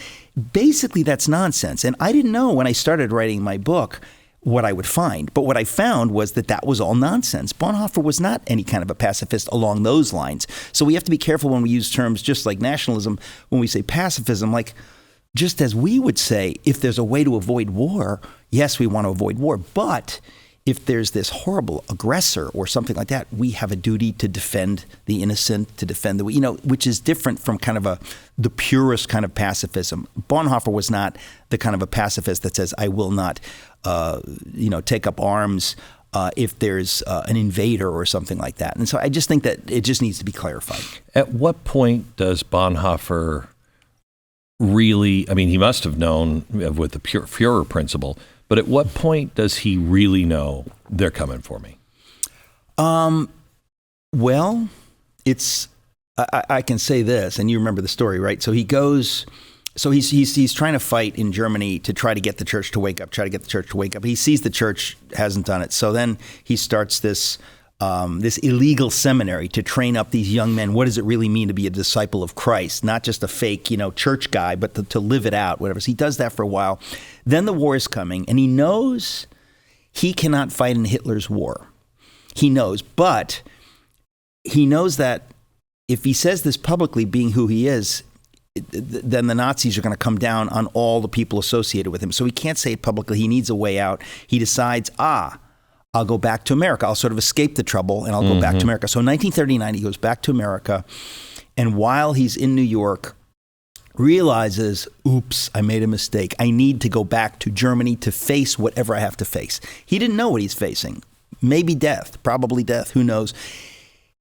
basically, that's nonsense. And I didn't know when I started writing my book what I would find. But what I found was that was all nonsense. Bonhoeffer was not any kind of a pacifist along those lines. So we have to be careful when we use terms just like nationalism, when we say pacifism, like just as we would say, if there's a way to avoid war, yes, we want to avoid war. But if there's this horrible aggressor or something like that, we have a duty to defend the innocent, to defend which is different from kind of the purest kind of pacifism. Bonhoeffer was not the kind of a pacifist that says, I will not, take up arms if there's an invader or something like that. And so I just think that it just needs to be clarified. At what point does Bonhoeffer really, he must have known with the Führer principle, but at what point does he really know they're coming for me? Well, I can say this, and you remember the story, right? So he goes, he's trying to fight in Germany to try to get the church to wake up, He sees the church hasn't done it. So then he starts this illegal seminary to train up these young men. What does it really mean to be a disciple of Christ? Not just a fake, church guy, but to live it out, whatever. So he does that for a while. Then the war is coming, and he knows he cannot fight in Hitler's war. He knows, but he knows that if he says this publicly, being who he is, then the Nazis are going to come down on all the people associated with him. So he can't say it publicly. He needs a way out. He decides, I'll go back to America. I'll sort of escape the trouble, and I'll go back to America. So in 1939, he goes back to America, and while he's in New York, realizes, oops, I made a mistake. I need to go back to Germany to face whatever I have to face. He didn't know what he's facing. Maybe death, probably death, who knows.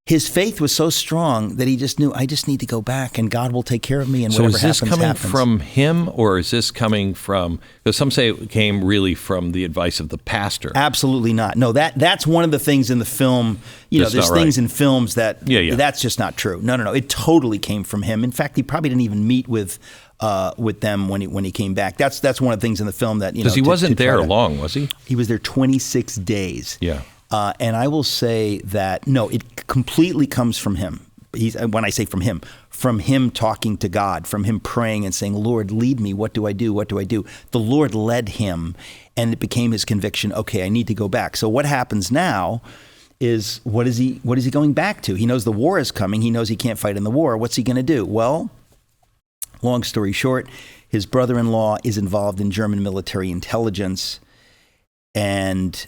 His faith was so strong that he just knew, I just need to go back and God will take care of me, and whatever happens, happens. So is this coming from him, or is this coming from, because some say it came really from the advice of the pastor? Absolutely not. No, that's one of the things in the film, there's things in films that that's just not true. No. It totally came from him. In fact, he probably didn't even meet with them when he came back. That's one of the things in the film that, because he wasn't there long, was he? He was there 26 days. Yeah. And I will say that, no, it completely comes from him. When I say from him talking to God, from him praying and saying, Lord, lead me. What do I do? What do I do? The Lord led him, and it became his conviction, okay, I need to go back. So what happens now is, what is he going back to? He knows the war is coming. He knows he can't fight in the war. What's he going to do? Well, long story short, his brother-in-law is involved in German military intelligence. And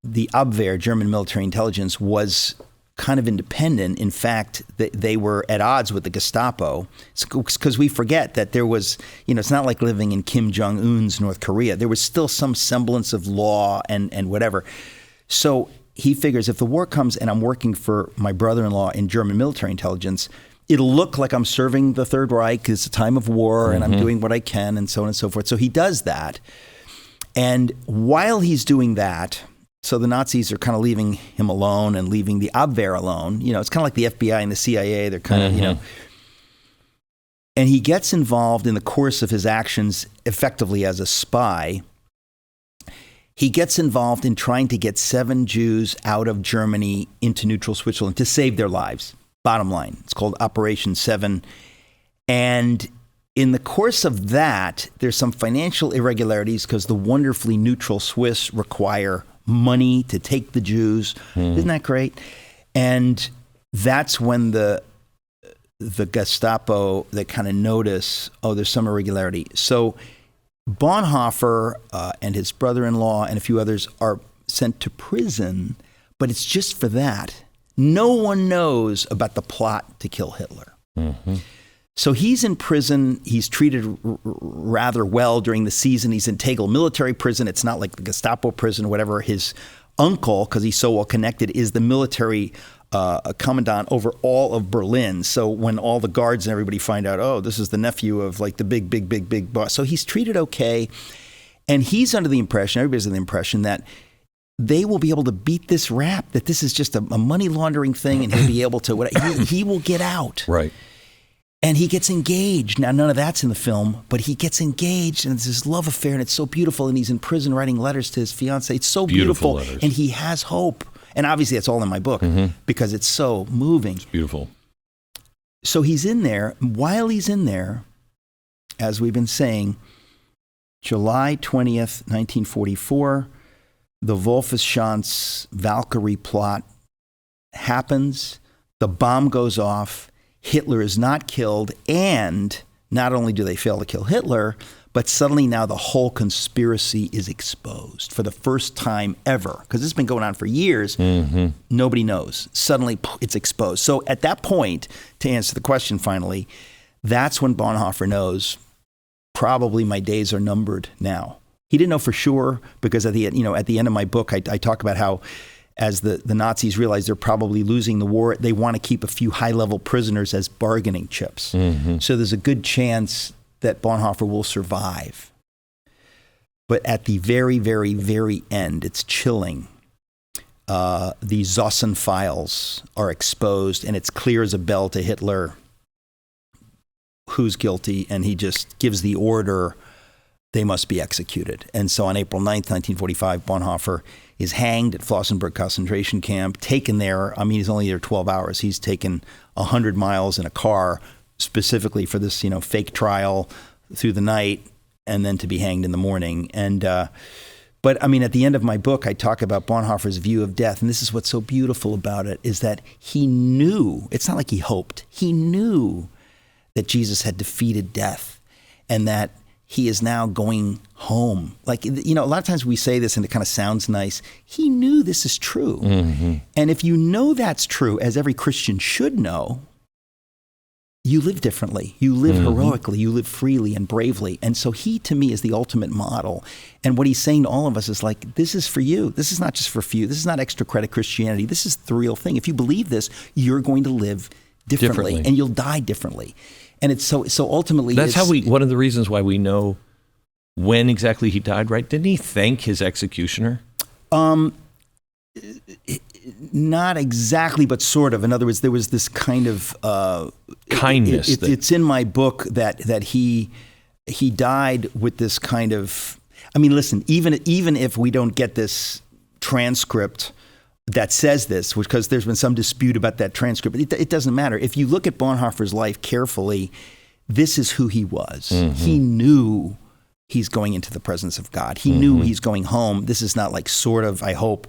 the Abwehr, German military intelligence, was kind of independent. In fact, they were at odds with the Gestapo, because we forget that there was, it's not like living in Kim Jong-un's North Korea. There was still some semblance of law and whatever. So he figures if the war comes and I'm working for my brother-in-law in German military intelligence, it'll look like I'm serving the Third Reich. It's a time of war and I'm doing what I can and so on and so forth. So he does that. And while he's doing that, so the Nazis are kind of leaving him alone and leaving the Abwehr alone. It's kind of like the FBI and the CIA. They're kind of, And he gets involved in the course of his actions effectively as a spy. He gets involved in trying to get 7 Jews out of Germany into neutral Switzerland to save their lives. Bottom line. It's called Operation 7. And in the course of that, there's some financial irregularities because the wonderfully neutral Swiss require money to take the Jews. Isn't that great? And that's when the Gestapo, they kind of notice, there's some irregularity. So Bonhoeffer and his brother-in-law and a few others are sent to prison, but it's just for that. No one knows about the plot to kill Hitler. So he's in prison. He's treated rather well during the season. He's in Tegel military prison. It's not like the Gestapo prison or whatever. His uncle, because he's so well connected, is the military commandant over all of Berlin. So when all the guards and everybody find out, this is the nephew of like the big boss. So he's treated okay. And he's under the impression, everybody's under the impression that they will be able to beat this rap, that this is just a money laundering thing and he'll be able to, he will get out. Right. And he gets engaged. Now, none of that's in the film, but he gets engaged, and it's this love affair, and it's so beautiful. And he's in prison writing letters to his fiancée. It's so beautiful, and he has hope. And obviously, that's all in my book because it's so moving. It's beautiful. So he's in there. While he's in there, as we've been saying, July 20th, 1944, the Wolfschanz Valkyrie plot happens. The bomb goes off. Hitler is not killed, and not only do they fail to kill Hitler, but suddenly now the whole conspiracy is exposed for the first time ever, because it's been going on for years. Nobody knows. Suddenly, it's exposed. So at that point, to answer the question finally, that's when Bonhoeffer knows probably my days are numbered now. He didn't know for sure, because at the end of my book, I talk about how as the Nazis realize they're probably losing the war, they want to keep a few high-level prisoners as bargaining chips. So there's a good chance that Bonhoeffer will survive. But at the very, very, very end, it's chilling. The Zossen files are exposed, and it's clear as a bell to Hitler who's guilty, and he just gives the order they must be executed. And so on April 9th, 1945, Bonhoeffer is hanged at Flossenburg concentration camp, taken there. I mean, he's only there 12 hours. He's taken 100 miles in a car specifically for this, fake trial through the night and then to be hanged in the morning. And, but I mean, at the end of my book, I talk about Bonhoeffer's view of death. And this is what's so beautiful about it, is that he knew, it's not like he hoped, he knew that Jesus had defeated death and that he is now going home. Like, a lot of times we say this and it kind of sounds nice. He knew this is true. And if you know that's true, as every Christian should know, you live differently. You live heroically. You live freely and bravely. And so he, to me, is the ultimate model. And what he's saying to all of us is like, this is for you. This is not just for a few. This is not extra credit Christianity. This is the real thing. If you believe this, you're going to live differently. And you'll die differently. And it's so ultimately, that's how one of the reasons why we know when exactly he died, right? Didn't he thank his executioner? Not exactly, but sort of. In other words, there was this kind of kindness. It's in my book that he died with this kind of. I mean, listen, even if we don't get this transcript that says this, because there's been some dispute about that transcript, it doesn't matter. If you look at Bonhoeffer's life carefully, this is who he was. He knew he's going into the presence of God. He knew he's going home. This is not like sort of, I hope.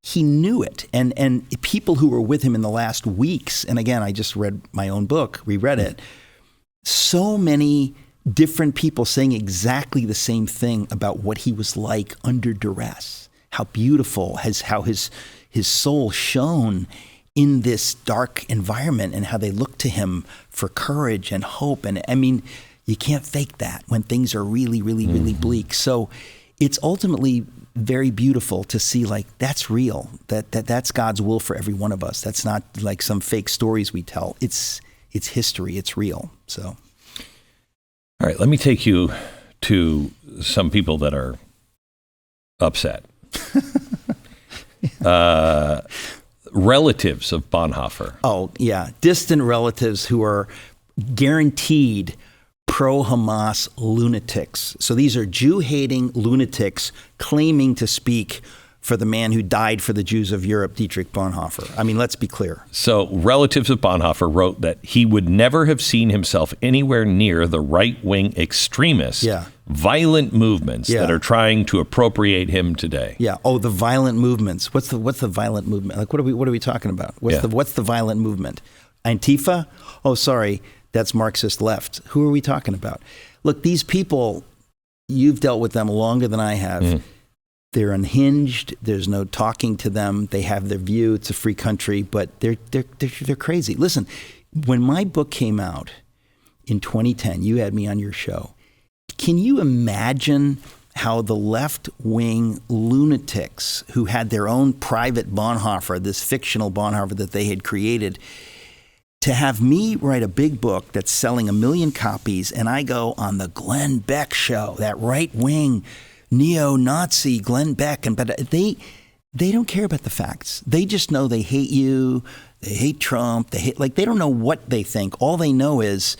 He knew it. And people who were with him in the last weeks, and again, I just read my own book, reread it, so many different people saying exactly the same thing about what he was like under duress. how beautiful, how his soul shone in this dark environment, and how they look to him for courage and hope. And I mean, you can't fake that when things are really, really, really bleak. So it's ultimately very beautiful to see, like, that's real. That's God's will for every one of us. That's not like some fake stories we tell. It's history. It's real. So, all right, let me take you to some people that are upset. Relatives of Bonhoeffer. Oh, yeah. Distant relatives who are guaranteed pro-Hamas lunatics. So these are Jew-hating lunatics claiming to speak for the man who died for the Jews of Europe, Dietrich Bonhoeffer. I mean, let's be clear. So relatives of Bonhoeffer wrote that he would never have seen himself anywhere near the right-wing extremists, violent movements that are trying to appropriate him today. Yeah. Oh, the violent movements. What's the violent movement? Like, what are we talking about? What's the violent movement? Antifa? Oh, sorry. That's Marxist left. Who are we talking about? Look, these people, you've dealt with them longer than I have. They're unhinged. There's no talking to them. They have their view. It's a free country, but they're crazy. Listen, when my book came out in 2010, you had me on your show. Can you imagine how the left-wing lunatics who had their own private Bonhoeffer, this fictional Bonhoeffer that they had created, to have me write a big book that's selling 1 million copies, and I go on the Glenn Beck show, that right-wing neo-Nazi Glenn Beck, but they don't care about the facts. They just know they hate you, they hate Trump, they don't know what they think. All they know is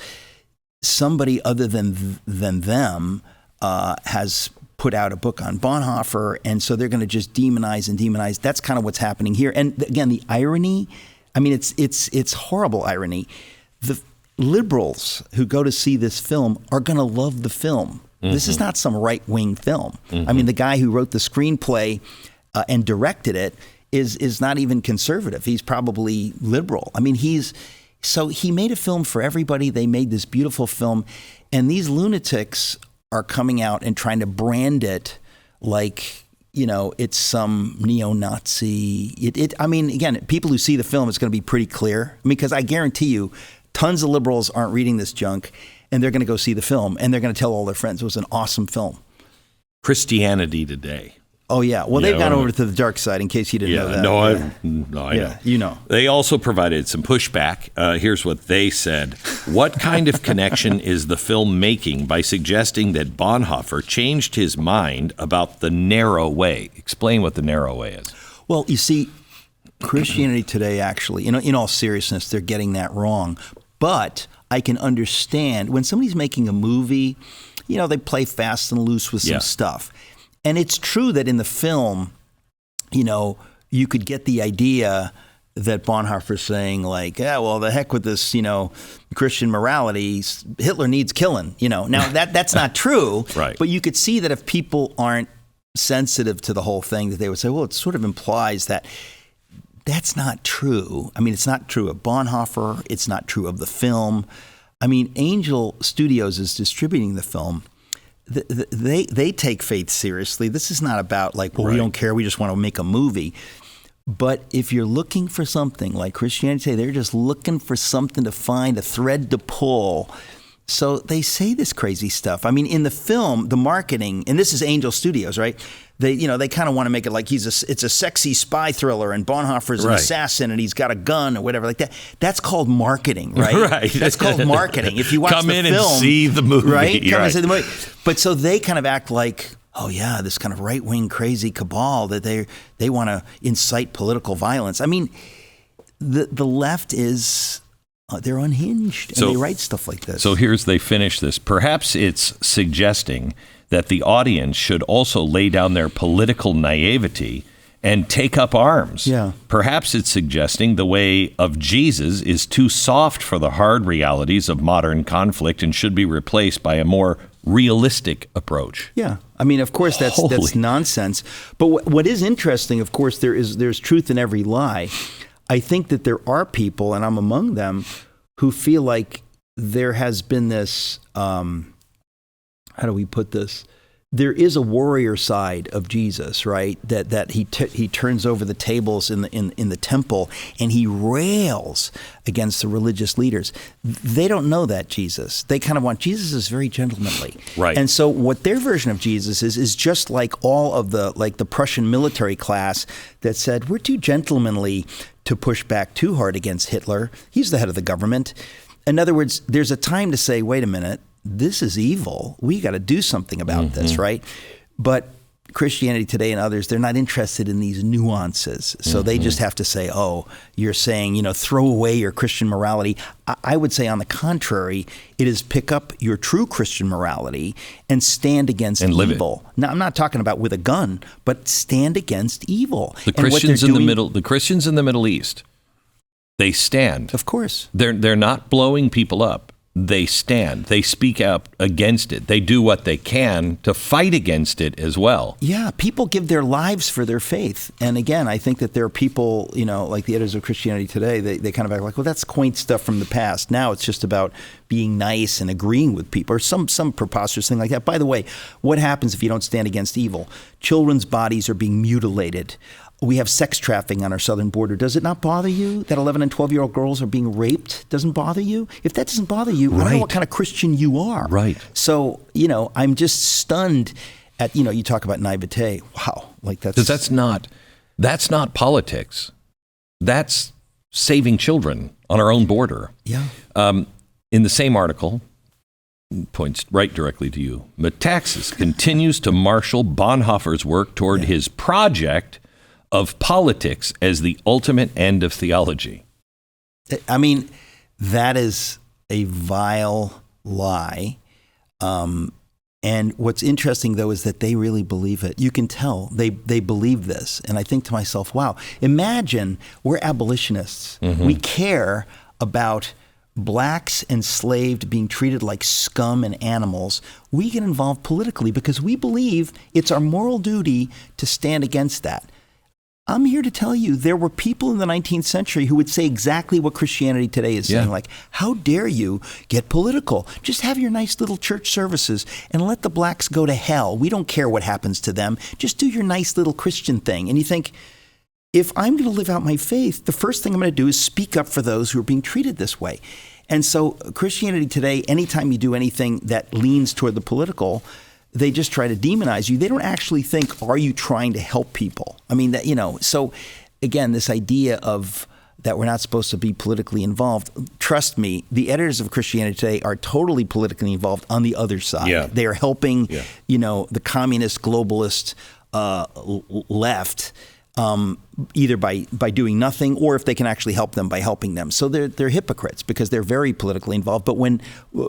somebody other than them has put out a book on Bonhoeffer, and so they're going to just demonize. That's kind of what's happening here. And again, the irony, I mean, it's horrible irony. The liberals who go to see this film are going to love the film. This is not some right-wing film. I mean, the guy who wrote the screenplay and directed it is not even conservative. He's probably liberal. I mean, so he made a film for everybody. They made this beautiful film, and these lunatics are coming out and trying to brand it like, you know, it's some neo-Nazi. I mean, again, people who see the film, it's going to be pretty clear. I mean, because I guarantee you, tons of liberals aren't reading this junk, and they're going to go see the film, and they're going to tell all their friends it was an awesome film. Christianity Today. Oh, yeah. Well, they've gone over to the dark side, in case you didn't know that. I know. You know. They also provided some pushback. Here's what they said. What kind of connection is the film making by suggesting that Bonhoeffer changed his mind about the narrow way? Explain what the narrow way is. Well, you see, Christianity Today, actually, in all seriousness, they're getting that wrong. But I can understand when somebody's making a movie, they play fast and loose with some stuff. And it's true that in the film, you could get the idea that Bonhoeffer's saying, like, well, the heck with this, Christian morality. Hitler needs killing, Now, that's not true. Right. But you could see that if people aren't sensitive to the whole thing, that they would say, well, it sort of implies that. That's not true. I mean, it's not true of Bonhoeffer. It's not true of the film. I mean, Angel Studios is distributing the film. They take faith seriously. This is not about like, well, we don't care. We just want to make a movie. But if you're looking for something like Christianity, they're just looking for something to find, a thread to pull. So they say this crazy stuff. I mean, in the film, the marketing, and this is Angel Studios, right? They kind of want to make it like it's a sexy spy thriller, and Bonhoeffer's an assassin, and he's got a gun or whatever like that. That's called marketing, right? Right. That's called marketing. If you watch come the in film, and see the movie, right? Come and see the movie. But so they kind of act like, oh yeah, this kind of right-wing crazy cabal that they want to incite political violence. I mean, the left is. They're unhinged, and they write stuff like this. So they finish this. Perhaps it's suggesting that the audience should also lay down their political naivety and take up arms. Yeah. Perhaps it's suggesting the way of Jesus is too soft for the hard realities of modern conflict and should be replaced by a more realistic approach. Yeah. I mean, of course, that's nonsense. But what is interesting, of course, there's truth in every lie. I think that there are people, and I'm among them, who feel like there has been this, how do we put this? there is a warrior side of Jesus, right? That he turns over the tables in the temple and he rails against the religious leaders. They don't know that Jesus. They kind of want Jesus is very gentlemanly, right? And so what their version of Jesus is just like all of the Prussian military class that said we're too gentlemanly to push back too hard against Hitler. He's the head of the government. In other words, there's a time to say, wait a minute. This is evil. We got to do something about this, right? But Christianity Today and others, they're not interested in these nuances. So they just have to say, oh, you're saying, throw away your Christian morality. I would say on the contrary, it is pick up your true Christian morality and stand against evil. Now, I'm not talking about with a gun, but stand against evil. The Christians in the Middle East, they stand. Of course. They're not blowing people up. They stand. They speak out against it. They do what they can to fight against it as well. Yeah, people give their lives for their faith. And again, I think that there are people, like the editors of Christianity Today, they kind of act like, well, that's quaint stuff from the past. Now it's just about being nice and agreeing with people or some preposterous thing like that. By the way, what happens if you don't stand against evil? Children's bodies are being mutilated. We have sex trafficking on our southern border. Does it not bother you that 11 and 12-year-old girls are being raped? Doesn't bother you? If that doesn't bother you, I don't know what kind of Christian you are. Right. So, I'm just stunned at, you talk about naivete. Wow. Because that's not politics. That's saving children on our own border. Yeah. In the same article, points right directly to you, Metaxas continues to marshal Bonhoeffer's work toward his project of politics as the ultimate end of theology. I mean, that is a vile lie. And what's interesting, though, is that they really believe it. You can tell they believe this. And I think to myself, wow, imagine we're abolitionists. We care about blacks enslaved being treated like scum and animals. We get involved politically because we believe it's our moral duty to stand against that. I'm here to tell you there were people in the 19th century who would say exactly what Christianity Today is saying, like, how dare you get political? Just have your nice little church services and let the blacks go to hell. We don't care what happens to them. Just do your nice little Christian thing. And you think, if I'm going to live out my faith, the first thing I'm going to do is speak up for those who are being treated this way. And so Christianity Today, anytime you do anything that leans toward the political, they just try to demonize you. They don't actually think, are you trying to help people? I mean, so again, this idea of that we're not supposed to be politically involved. Trust me, the editors of Christianity Today are totally politically involved on the other side. Yeah. They are helping, the communist, globalist left, either by doing nothing, or if they can actually help them by helping them. So they're hypocrites because they're very politically involved. But when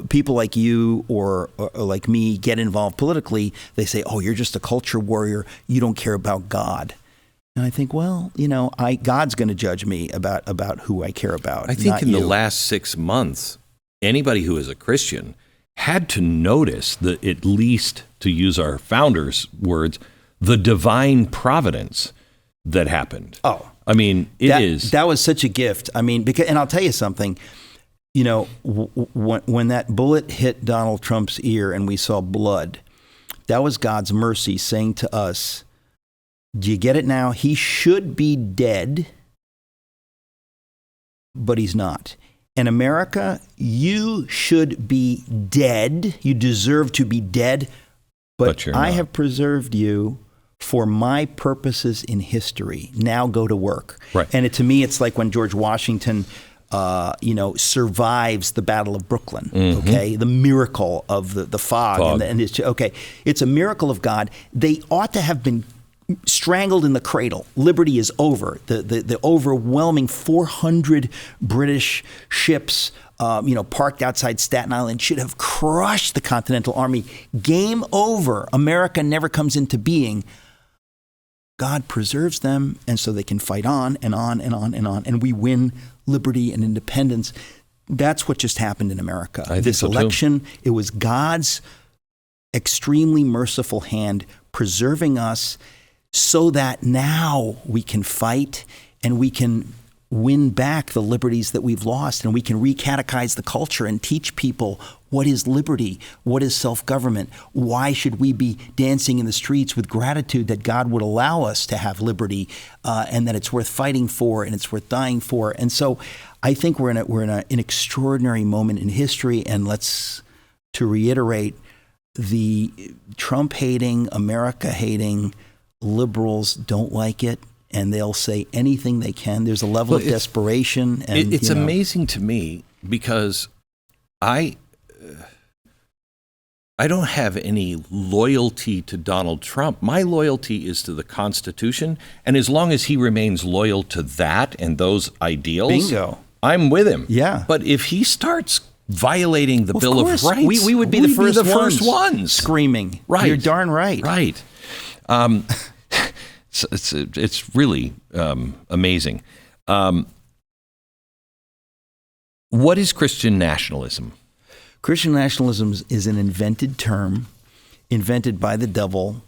people like you or like me get involved politically, they say, "Oh, you're just a culture warrior. You don't care about God." And I think, well, God's going to judge me about who I care about. I think in the last 6 months, anybody who is a Christian had to notice that, at least to use our founders' words, the divine providence that happened. Oh, I mean, that was such a gift. I mean, and I'll tell you something, when that bullet hit Donald Trump's ear and we saw blood, that was God's mercy saying to us, do you get it now? He should be dead, but he's not. In America, you should be dead. You deserve to be dead, but I have preserved you for my purposes in history. Now go to work. Right. And to me, it's like when George Washington, survives the Battle of Brooklyn. Okay, the miracle of the fog. And it's a miracle of God. They ought to have been strangled in the cradle. Liberty is over. The overwhelming 400 British ships, parked outside Staten Island should have crushed the Continental Army. Game over. America never comes into being. God preserves them, and so they can fight on and on and on and on, and we win liberty and independence. That's what just happened in America. This election, it was God's extremely merciful hand preserving us so that now we can fight and we can win back the liberties that we've lost, and we can recatechize the culture and teach people What is liberty? What is self-government? Why should we be dancing in the streets with gratitude that God would allow us to have liberty and that it's worth fighting for and it's worth dying for? And so I think we're in an extraordinary moment in history. And to reiterate, the Trump-hating, America-hating liberals don't like it. And they'll say anything they can. There's a level of desperation. And it's amazing to me because I don't have any loyalty to Donald Trump. My loyalty is to the Constitution. And as long as he remains loyal to that and those ideals, bingo, I'm with him. Yeah. But if he starts violating the Bill of Rights, we would be the first ones screaming. Right. You're darn right. Right. It's really amazing. What is Christian nationalism? Christian nationalism is an invented term, invented by the devil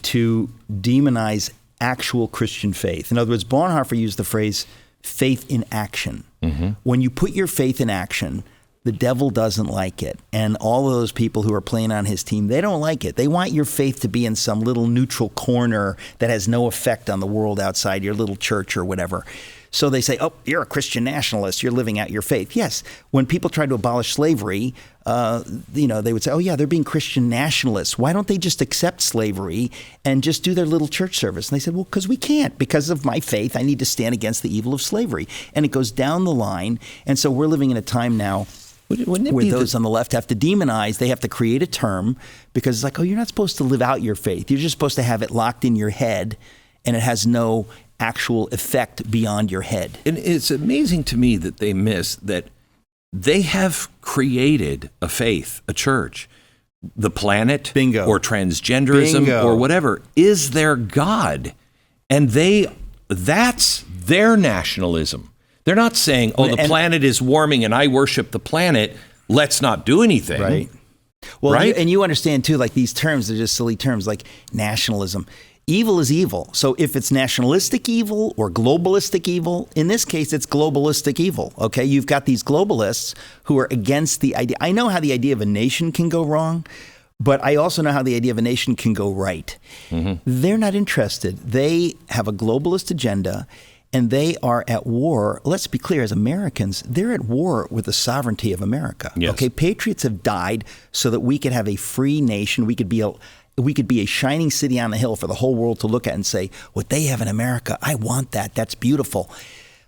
to demonize actual Christian faith. In other words, Bonhoeffer used the phrase faith in action. Mm-hmm. When you put your faith in action, the devil doesn't like it. And all of those people who are playing on his team, they don't like it. They want your faith to be in some little neutral corner that has no effect on the world outside your little church or whatever. So they say, oh, you're a Christian nationalist. You're living out your faith. Yes. When people tried to abolish slavery, they would say, oh, yeah, they're being Christian nationalists. Why don't they just accept slavery and just do their little church service? And they said, well, because we can't. Because of my faith, I need to stand against the evil of slavery. And it goes down the line. And so we're living in a time now where those on the left have to demonize. They have to create a term because it's like, oh, you're not supposed to live out your faith. You're just supposed to have it locked in your head, and it has no actual effect beyond your head. And it's amazing to me that they miss that they have created a faith, a church. The planet, bingo, or transgenderism, bingo, or whatever is their God, and that's their nationalism. They're not saying, oh, the planet is warming and I worship the planet, let's not do anything. Right. Well, right? You understand too, like these terms are just silly terms like nationalism. Evil is evil. So if it's nationalistic evil or globalistic evil, in this case, it's globalistic evil. Okay. You've got these globalists who are against the idea. I know how the idea of a nation can go wrong, but I also know how the idea of a nation can go right. Mm-hmm. They're not interested. They have a globalist agenda. And they are at war. Let's be clear, as Americans, they're at war with the sovereignty of America. Yes. Okay, patriots have died so that we could have a free nation. We could be a shining city on the hill for the whole world to look at and say, what they have in America, I want that. That's beautiful.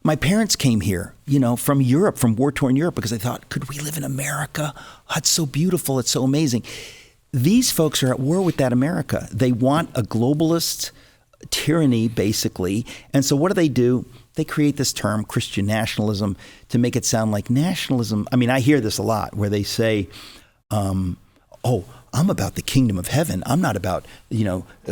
My parents came here, from Europe, from war-torn Europe, because they thought, could we live in America? Oh, it's so beautiful. It's so amazing. These folks are at war with that America. They want a globalist tyranny, basically. And so what do? They create this term, Christian nationalism, to make it sound like nationalism. I mean, I hear this a lot where they say, oh, I'm about the kingdom of heaven. I'm not about,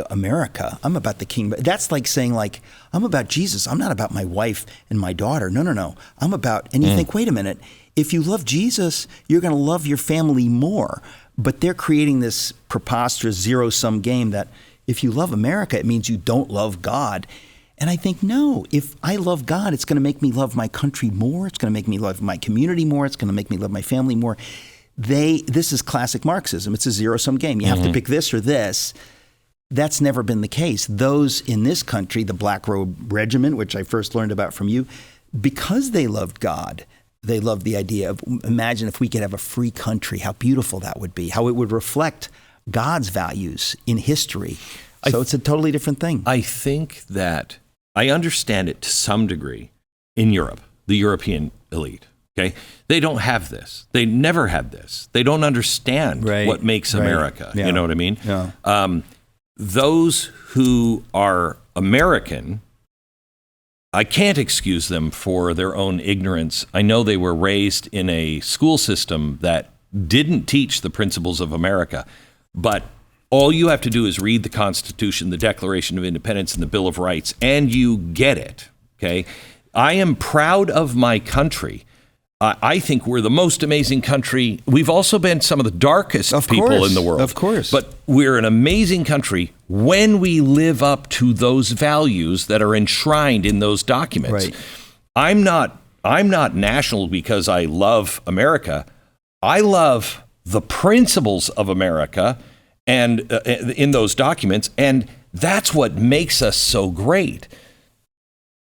America. I'm about the kingdom. That's like saying, like, I'm about Jesus. I'm not about my wife and my daughter. No. I'm about, and you think, wait a minute, if you love Jesus, you're going to love your family more. But they're creating this preposterous zero-sum game that if you love America, it means you don't love God. And I think, no, if I love God, it's going to make me love my country more. It's going to make me love my community more. It's going to make me love my family more. This is classic Marxism. It's a zero-sum game. You have to pick this or this. That's never been the case. Those in this country, the Black Robe Regiment, which I first learned about from you, because they loved God, they loved the idea of, imagine if we could have a free country, how beautiful that would be, how it would reflect God's values in history. So it's a totally different thing. I think that I understand it to some degree in Europe, the European elite. Okay, they don't have this. They never had this. They don't understand what makes America. Yeah. You know what I mean? Yeah. Those who are American, I can't excuse them for their own ignorance. I know they were raised in a school system that didn't teach the principles of America. But all you have to do is read the Constitution, the Declaration of Independence, and the Bill of Rights, and you get it, okay? I am proud of my country. I think we're the most amazing country. We've also been some of the darkest people in the world. Of course. But we're an amazing country when we live up to those values that are enshrined in those documents. Right. I'm not national because I love America. I love the principles of America and in those documents, and that's what makes us so great.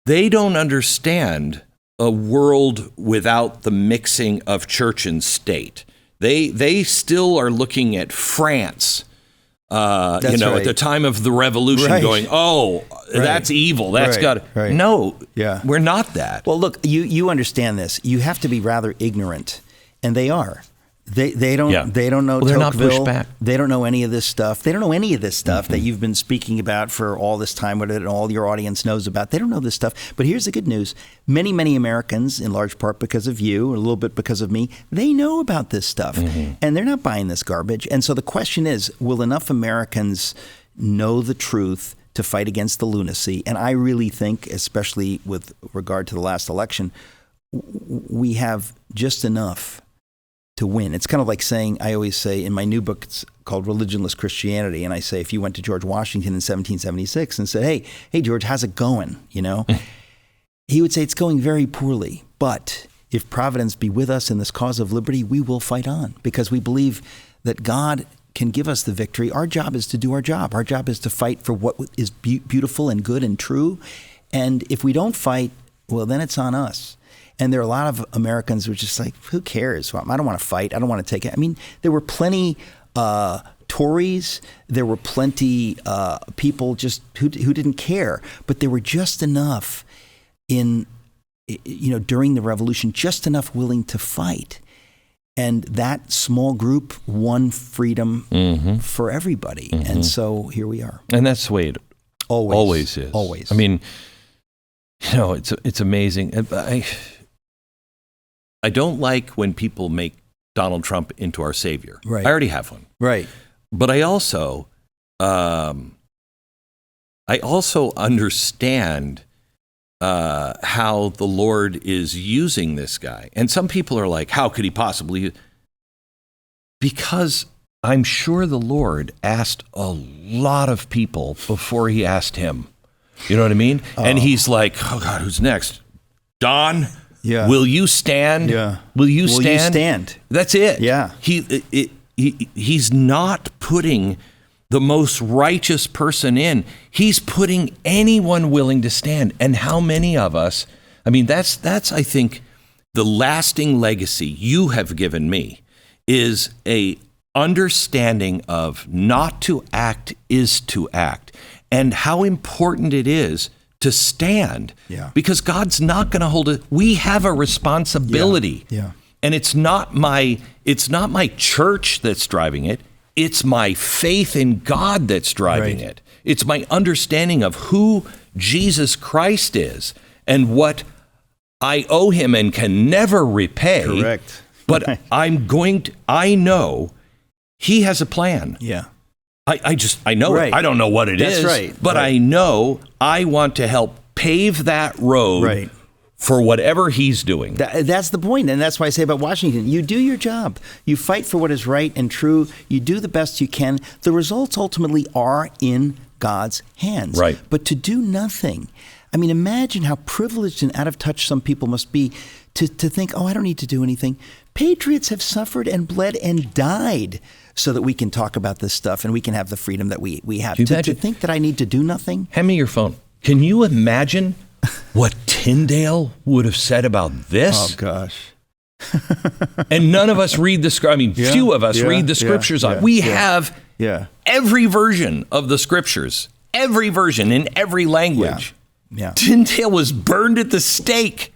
They don't understand a world without the mixing of church and state. They still are looking at France, at the time of the revolution, going, that's evil. That's No, we're not that. Well, look, you understand this. You have to be rather ignorant, and they are. They don't know they're not pushed back. They don't know any of this stuff. They don't know any of this stuff that you've been speaking about for all this time, what all your audience knows about. They don't know this stuff. But here's the good news. Many, many Americans, in large part because of you, a little bit because of me, they know about this stuff. And they're not buying this garbage. And so the question is, will enough Americans know the truth to fight against the lunacy? And I really think, especially with regard to the last election, we have just enough to win. It's kind of like saying, I always say in my new book, it's called Religionless Christianity. And I say, if you went to George Washington in 1776 and said, hey, George, how's it going? He would say, it's going very poorly. But if Providence be with us in this cause of liberty, we will fight on because we believe that God can give us the victory. Our job is to do our job. Our job is to fight for what is beautiful and good and true. And if we don't fight, well, then it's on us. And there are a lot of Americans who are just like, who cares? Well, I don't want to fight. I don't want to take it. I mean, there were plenty Tories. There were plenty people just who didn't care. But there were just enough during the revolution, just enough willing to fight. And that small group won freedom for everybody. And so here we are. And that's the way it always is. Always. I mean, it's amazing. I don't like when people make Donald Trump into our savior. Right. I already have one. Right. But I also understand how the Lord is using this guy. And some people are like, how could he possibly? Because I'm sure the Lord asked a lot of people before he asked him. You know what I mean? And he's like, oh God, who's next? Don? Yeah. Will you stand? Yeah. Will you stand? That's it. Yeah. He's not putting the most righteous person in. He's putting anyone willing to stand. And how many of us, I mean, that's I think the lasting legacy you have given me is a understanding of not to act is to act, and how important it is to stand, because God's not going to hold it. We have a responsibility, and it's not my church that's driving it. It's my faith in God that's driving it. It's my understanding of who Jesus Christ is and what I owe him and can never repay. Correct. But I know he has a plan. Yeah. I know it. I don't know what it is. That's right. But I know I want to help pave that road for whatever he's doing. That's the point. And that's why I say about Washington, you do your job. You fight for what is right and true. You do the best you can. The results ultimately are in God's hands. Right. But to do nothing, I mean, imagine how privileged and out of touch some people must be to think, oh, I don't need to do anything. Patriots have suffered and bled and died so that we can talk about this stuff and we can have the freedom that we have. To think that I need to do nothing? Hand me your phone. Can you imagine what Tyndale would have said about this? Oh, gosh. And none of us read the scripture. I mean, few of us read the scriptures. We have every version of the scriptures, every version in every language. Tyndale was burned at the stake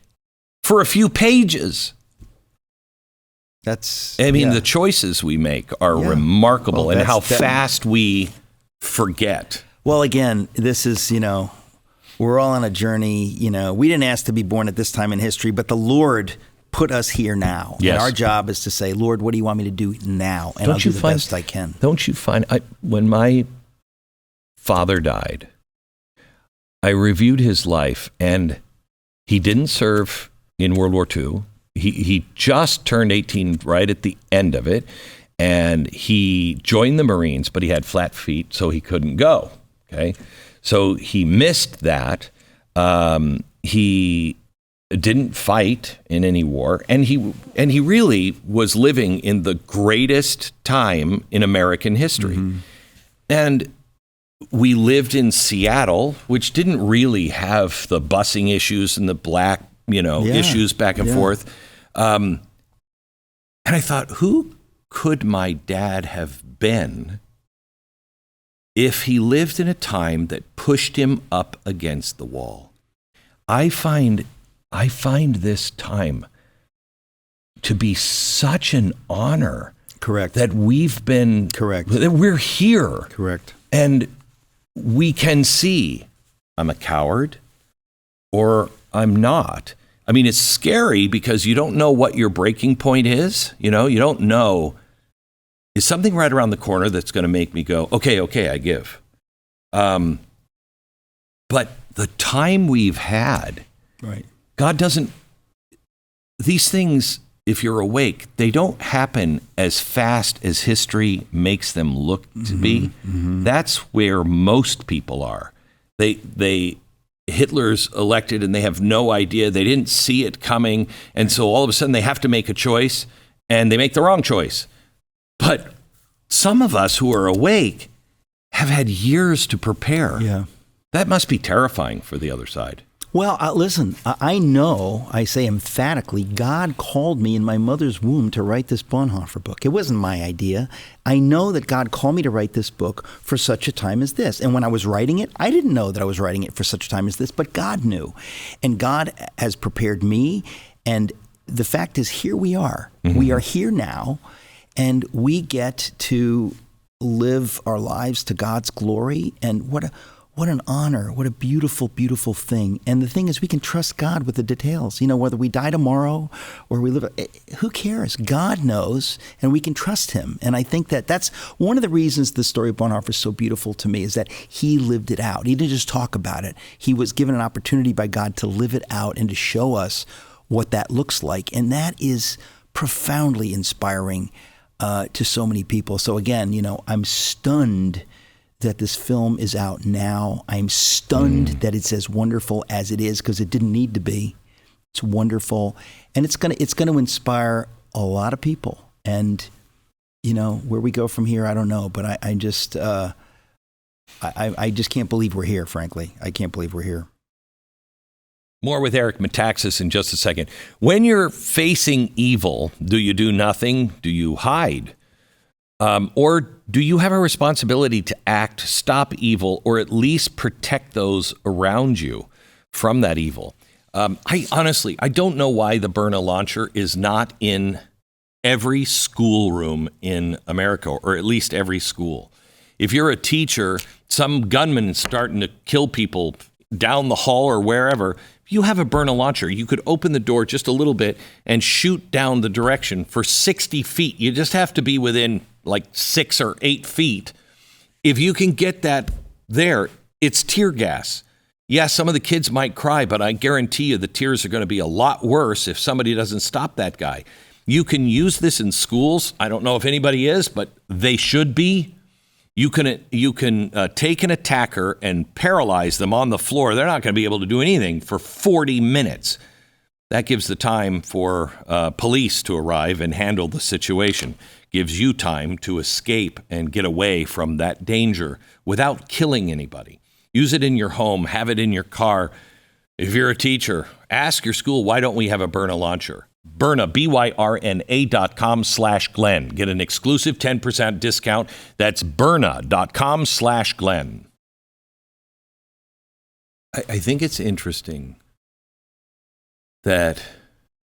for a few pages. The choices we make are remarkable, and how fast we forget. Well, again, this is, we're all on a journey. We didn't ask to be born at this time in history, but the Lord put us here now. Yes. And our job is to say, Lord, what do you want me to do now? And I'll do the best I can. Don't you find, when my father died, I reviewed his life, and he didn't serve in World War II. He just turned 18 right at the end of it, and he joined the Marines, but he had flat feet, so he couldn't go. Okay, so he missed that. He didn't fight in any war, and he really was living in the greatest time in American history. And we lived in Seattle, which didn't really have the busing issues and the black, issues back and forth. And I thought, who could my dad have been if he lived in a time that pushed him up against the wall? I find this time to be such an honor. Correct. That we've been. Correct. That we're here. Correct. And we can see I'm a coward or I'm not. I mean, it's scary because you don't know what your breaking point is. You don't know. Is something right around the corner that's going to make me go, okay, I give. But the time we've had, right? God doesn't, these things, if you're awake, they don't happen as fast as history makes them look to be. That's where most people are. Hitler's elected and they have no idea. They didn't see it coming. And so all of a sudden they have to make a choice and they make the wrong choice. But some of us who are awake have had years to prepare. Yeah. That must be terrifying for the other side. Well, listen, I know, I say emphatically, God called me in my mother's womb to write this Bonhoeffer book. It wasn't my idea. I know that God called me to write this book for such a time as this. And when I was writing it, I didn't know that I was writing it for such a time as this, but God knew. And God has prepared me. And the fact is, here we are. We are here now, and we get to live our lives to God's glory. And what an honor. What a beautiful, beautiful thing. And the thing is, we can trust God with the details. Whether we die tomorrow or we live, who cares? God knows, and we can trust him. And I think that that's one of the reasons the story of Bonhoeffer is so beautiful to me, is that he lived it out. He didn't just talk about it. He was given an opportunity by God to live it out and to show us what that looks like. And that is profoundly inspiring to so many people. So again, I'm stunned that this film is out now. I'm stunned that it's as wonderful as it is, because it didn't need to be. It's wonderful, and it's gonna inspire a lot of people. And where we go from here, I don't know. But I just can't believe we're here. Frankly, I can't believe we're here. More with Eric Metaxas in just a second. When you're facing evil, do you do nothing? Do you hide? Or do you have a responsibility to act, stop evil, or at least protect those around you from that evil? I don't know why the Byrna launcher is not in every schoolroom in America, or at least every school. If you're a teacher, some gunman is starting to kill people down the hall or wherever, you have a Byrna launcher. You could open the door just a little bit and shoot down the direction for 60 feet. You just have to be within like 6 or 8 feet. If you can get that there, it's tear gas. Yeah, some of the kids might cry, but I guarantee you the tears are going to be a lot worse if somebody doesn't stop that guy. You can use this in schools. I don't know if anybody is, but they should be. You can take an attacker and paralyze them on the floor. They're not going to be able to do anything for 40 minutes. That gives the time for police to arrive and handle the situation. Gives you time to escape and get away from that danger without killing anybody. Use it in your home. Have it in your car. If you're a teacher, ask your school, why don't we have a Byrna launcher? Byrna, BYRNA.com/Glenn. Get an exclusive 10% discount. That's Byrna.com/Glenn. I think it's interesting that,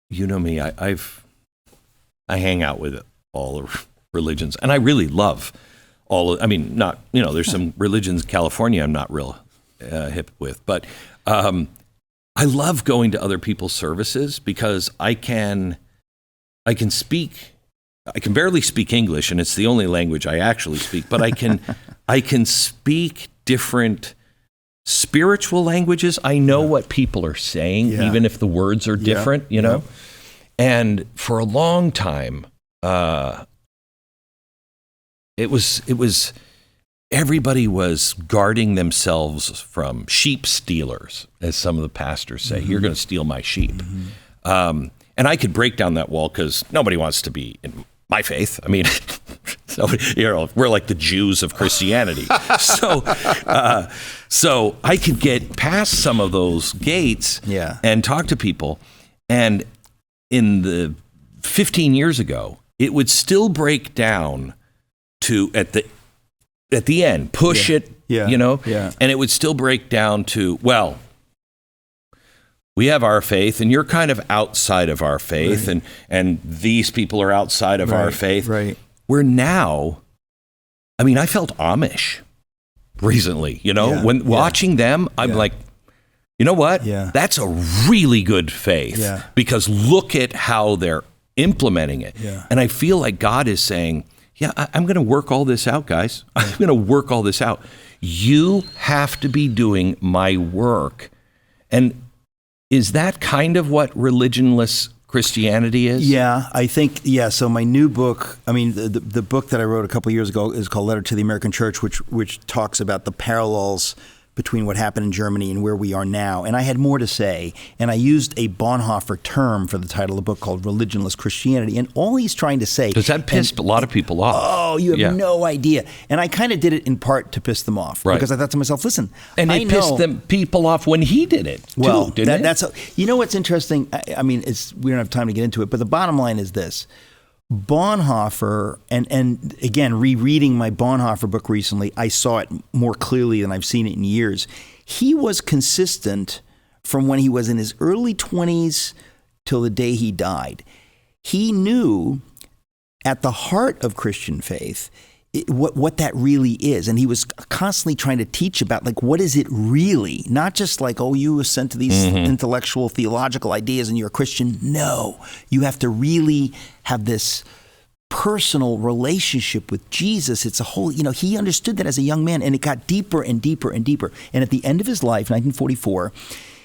me, I hang out with all the religions, and I really love there's some religions in California I'm not real hip with, but I love going to other people's services because I can barely speak English, and it's the only language I actually speak, but I can speak different spiritual languages. I know what people are saying, even if the words are different, And for a long time, it was everybody was guarding themselves from sheep stealers, as some of the pastors say. You're going to steal my sheep. And I could break down that wall because nobody wants to be in my faith. I mean, so, we're like the Jews of Christianity. So I could get past some of those gates and talk to people. And in the 15 years ago, it would still break down to at the end, push it, and it would still break down to, well, we have our faith, and you're kind of outside of our faith, and these people are outside of our faith. Right. We're now, I mean, I felt Amish recently, when watching them, I'm like, you know what? Yeah. That's a really good faith because look at how they're implementing it. Yeah. And I feel like God is saying, I'm going to work all this out, guys. I'm going to work all this out. You have to be doing my work. And is that kind of what religionless Christianity is? Yeah, I think, So my new book, I mean, the book that I wrote a couple of years ago is called Letter to the American Church, which talks about the parallels between what happened in Germany and where we are now. And I had more to say. And I used a Bonhoeffer term for the title of the book called religionless Christianity. And all he's trying to say... Because that pissed a lot of people off. Oh, you have no idea. And I kind of did it in part to piss them off. Right. Because I thought to myself, listen, and it pissed them people off when he did it, too, didn't it? You know what's interesting? I mean, we don't have time to get into it, but the bottom line is this. Bonhoeffer, and again, rereading my Bonhoeffer book recently, I saw it more clearly than I've seen it in years. He was consistent from when he was in his early 20s till the day he died. He knew at the heart of Christian faith what that really is. And he was constantly trying to teach about, like, what is it really? Not just like, oh, you assent to these intellectual, theological ideas and you're a Christian. No, you have to really have this personal relationship with Jesus. It's a whole, he understood that as a young man, and it got deeper and deeper and deeper. And at the end of his life, 1944,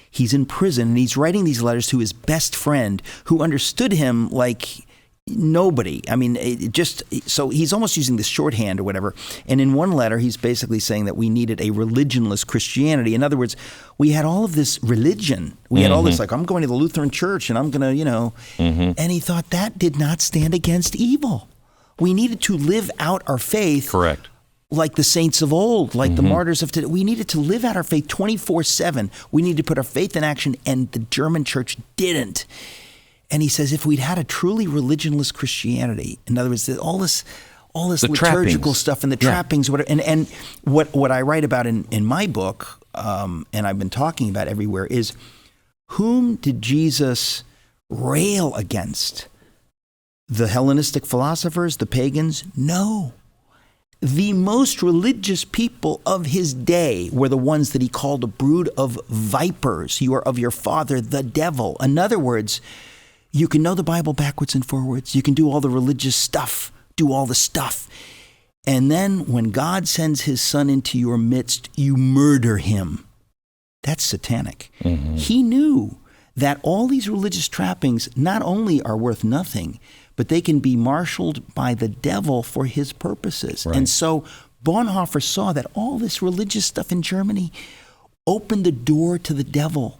he's in prison and he's writing these letters to his best friend who understood him like nobody. I mean, so he's almost using this shorthand or whatever. And in one letter, he's basically saying that we needed a religionless Christianity. In other words, we had all of this religion. We had all this, like, I'm going to the Lutheran church and I'm going to, and he thought that did not stand against evil. We needed to live out our faith. Correct. Like the saints of old, like the martyrs of today. We needed to live out our faith 24/7. We needed to put our faith in action, and the German church didn't. And he says, if we'd had a truly religionless Christianity, in other words, all this liturgical trappings. stuff and the trappings, whatever, and what I write about in my book, and I've been talking about everywhere, is whom did Jesus rail against? The Hellenistic philosophers, the pagans? No. The most religious people of his day were the ones that he called a brood of vipers. You are of your father, the devil. In other words, you can know the Bible backwards and forwards. You can do all the religious stuff, do all the stuff. And then when God sends his son into your midst, you murder him. That's satanic. He knew that all these religious trappings not only are worth nothing, but they can be marshaled by the devil for his purposes. Right. And so Bonhoeffer saw that all this religious stuff in Germany opened the door to the devil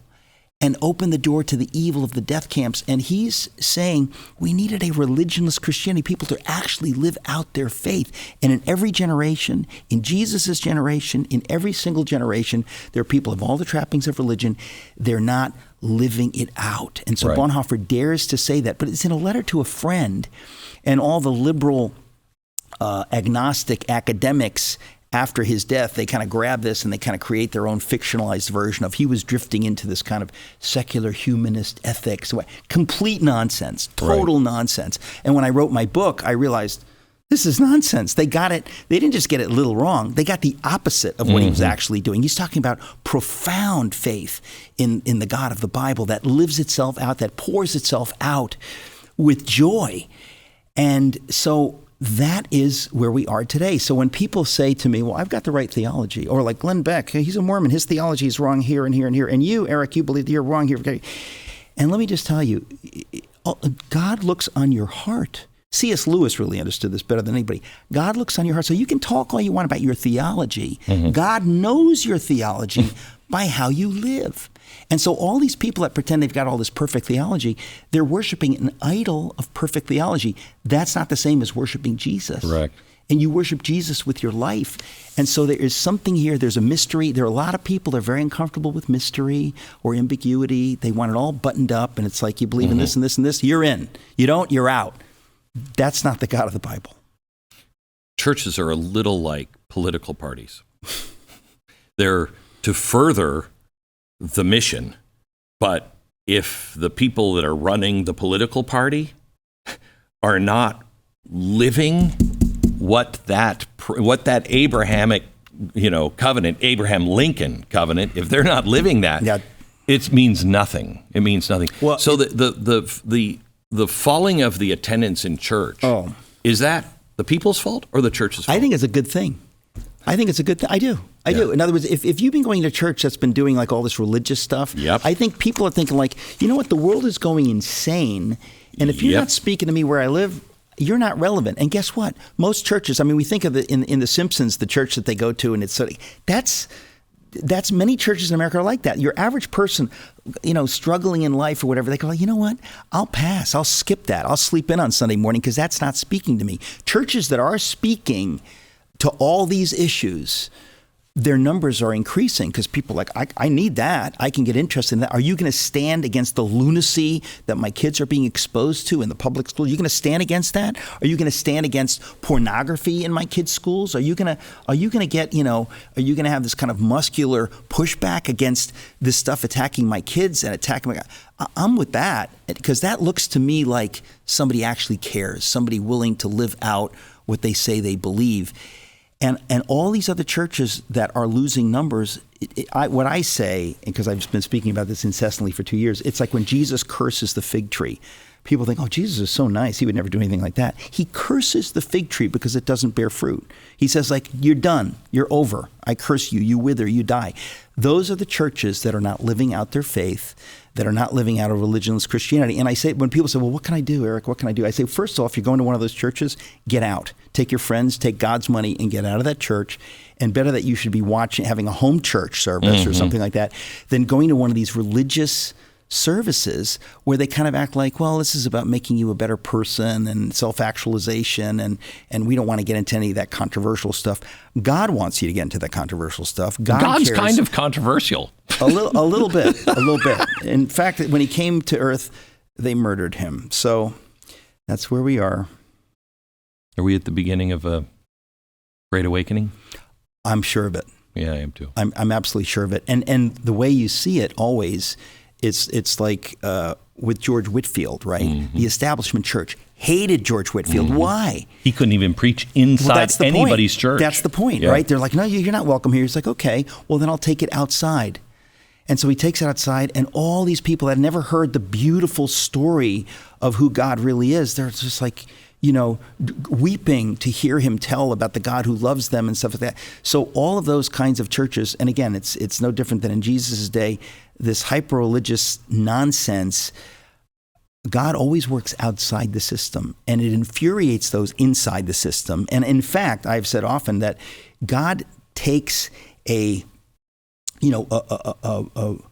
and opened the door to the evil of the death camps. And he's saying we needed a religionless Christianity, people to actually live out their faith. And in every generation, in Jesus' generation, in every single generation, there are people of all the trappings of religion. They're not living it out. And so Bonhoeffer dares to say that. But it's in a letter to a friend, and all the liberal agnostic academics after his death, they kind of grab this and they kind of create their own fictionalized version of he was drifting into this kind of secular humanist ethics. Complete nonsense, total nonsense. And when I wrote my book, I realized this is nonsense. They got it. They didn't just get it a little wrong. They got the opposite of what he was actually doing. He's talking about profound faith in the God of the Bible that lives itself out, that pours itself out with joy. And so that is where we are today. So when people say to me, well, I've got the right theology, or like Glenn Beck, he's a Mormon, his theology is wrong here and here and here, and you, Eric, you believe you're wrong here. And let me just tell you, God looks on your heart. C.S. Lewis really understood this better than anybody. God looks on your heart. So you can talk all you want about your theology. God knows your theology by how you live. And so all these people that pretend they've got all this perfect theology, they're worshiping an idol of perfect theology. That's not the same as worshiping Jesus. Correct. And you worship Jesus with your life. And so there is something here. There's a mystery. There are a lot of people that are very uncomfortable with mystery or ambiguity. They want it all buttoned up. And it's like, you believe in this and this and this, you're in. You don't, you're out. That's not the God of the Bible. Churches are a little like political parties. They're to further the mission. But if the people that are running the political party are not living what that Abrahamic, covenant, Abraham Lincoln covenant, if they're not living that, it means nothing. It means nothing. Well, so the falling of the attendance in church, is that the people's fault or the church's fault? I think it's a good thing. I think it's a good thing. I do. In other words, if you've been going to church that's been doing like all this religious stuff, I think people are thinking like, you know what, the world is going insane. And if you're not speaking to me where I live, you're not relevant. And guess what? Most churches, I mean, we think of it in The Simpsons, the church that they go to, and it's that's many churches in America are like that. Your average person, struggling in life or whatever, they go, you know what? I'll pass. I'll skip that. I'll sleep in on Sunday morning because that's not speaking to me. Churches that are speaking to all these issues, their numbers are increasing because people are like, I need that. I can get interested in that. Are you going to stand against the lunacy that my kids are being exposed to in the public schools? Are you going to stand against that? Are you going to stand against pornography in my kids' schools? Are you going to get, are you going to have this kind of muscular pushback against this stuff attacking my kids and attacking I'm with that because that looks to me like somebody actually cares, somebody willing to live out what they say they believe. And all these other churches that are losing numbers, what I say, because I've been speaking about this incessantly for 2 years, it's like when Jesus curses the fig tree. People think, oh, Jesus is so nice. He would never do anything like that. He curses the fig tree because it doesn't bear fruit. He says, like, you're done. You're over. I curse you. You wither. You die. Those are the churches that are not living out their faith, that are not living out a religionless Christianity. And I say, when people say, well, what can I do, Eric? What can I do? I say, first off, you're going to one of those churches, get out. Take your friends, take God's money, and get out of that church. And better that you should be having a home church service or something like that than going to one of these religious services where they kind of act like, well, this is about making you a better person and self-actualization, and we don't want to get into any of that controversial stuff. God wants you to get into that controversial stuff. God's cares. Kind of controversial. A little bit. In fact, when he came to earth, they murdered him. So that's where we are. Are we at the beginning of a great awakening? I'm sure of it. Yeah, I am too. I'm absolutely sure of it. And the way you see it always, it's like with George Whitefield, right? The establishment church hated George Whitefield. Why? He couldn't even preach inside anybody's church. That's the point, right? They're like, no, you're not welcome here. He's like, okay, well, then I'll take it outside. And so he takes it outside, and all these people that had never heard the beautiful story of who God really is, they're just like, weeping to hear him tell about the God who loves them and stuff like that. So all of those kinds of churches, and again, it's no different than in Jesus' day, this hyper-religious nonsense, God always works outside the system, and it infuriates those inside the system. And in fact, I've said often that God takes a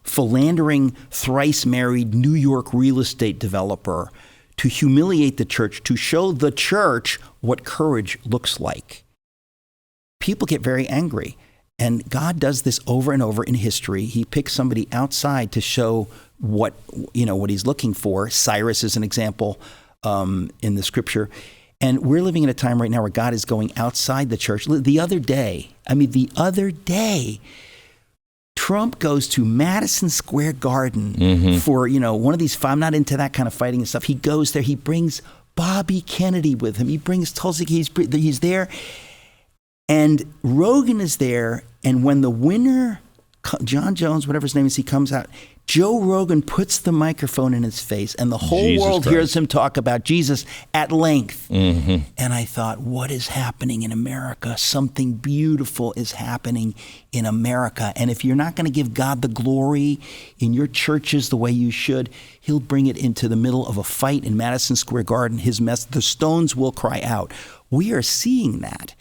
philandering, thrice-married New York real estate developer to humiliate the church, to show the church what courage looks like. People get very angry. And God does this over and over in history. He picks somebody outside to show what he's looking for. Cyrus is an example in the scripture. And we're living in a time right now where God is going outside the church. The other day, Trump goes to Madison Square Garden for, one of these, I'm not into that kind of fighting and stuff. He goes there. He brings Bobby Kennedy with him. He brings Tulsi. He's there. And Rogan is there. And when the winner John Jones, whatever his name is, he comes out. Joe Rogan puts the microphone in his face, and the whole world hears him talk about Jesus at length. Mm-hmm. And I thought, what is happening in America? Something beautiful is happening in America. And if you're not going to give God the glory in your churches the way you should, he'll bring it into the middle of a fight in Madison Square Garden. The stones will cry out. We are seeing that.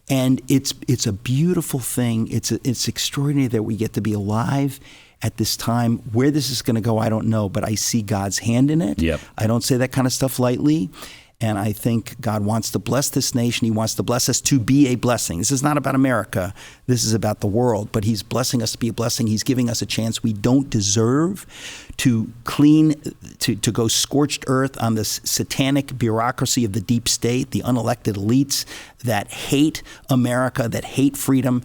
And it's a beautiful thing. It's extraordinary that we get to be alive at this time. Where this is going to go, I don't know, but I see God's hand in it. Yep. I don't say that kind of stuff lightly. And I think God wants to bless this nation. He wants to bless us to be a blessing. This is not about America. This is about the world. But he's blessing us to be a blessing. He's giving us a chance we don't deserve to go scorched earth on this satanic bureaucracy of the deep state, the unelected elites that hate America, that hate freedom.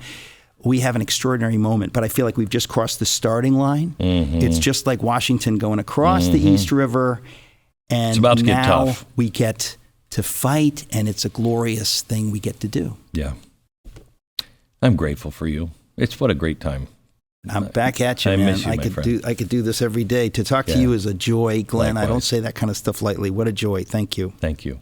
We have an extraordinary moment, but I feel like we've just crossed the starting line. Mm-hmm. It's just like Washington going across the East River, and it's about to now get tough. We get to fight, and it's a glorious thing we get to do. Yeah. I'm grateful for you. What a great time. I'm back at you, man. Miss you, I could do this every day. To talk to you is a joy, Glenn. Likewise. I don't say that kind of stuff lightly. What a joy. Thank you. Thank you.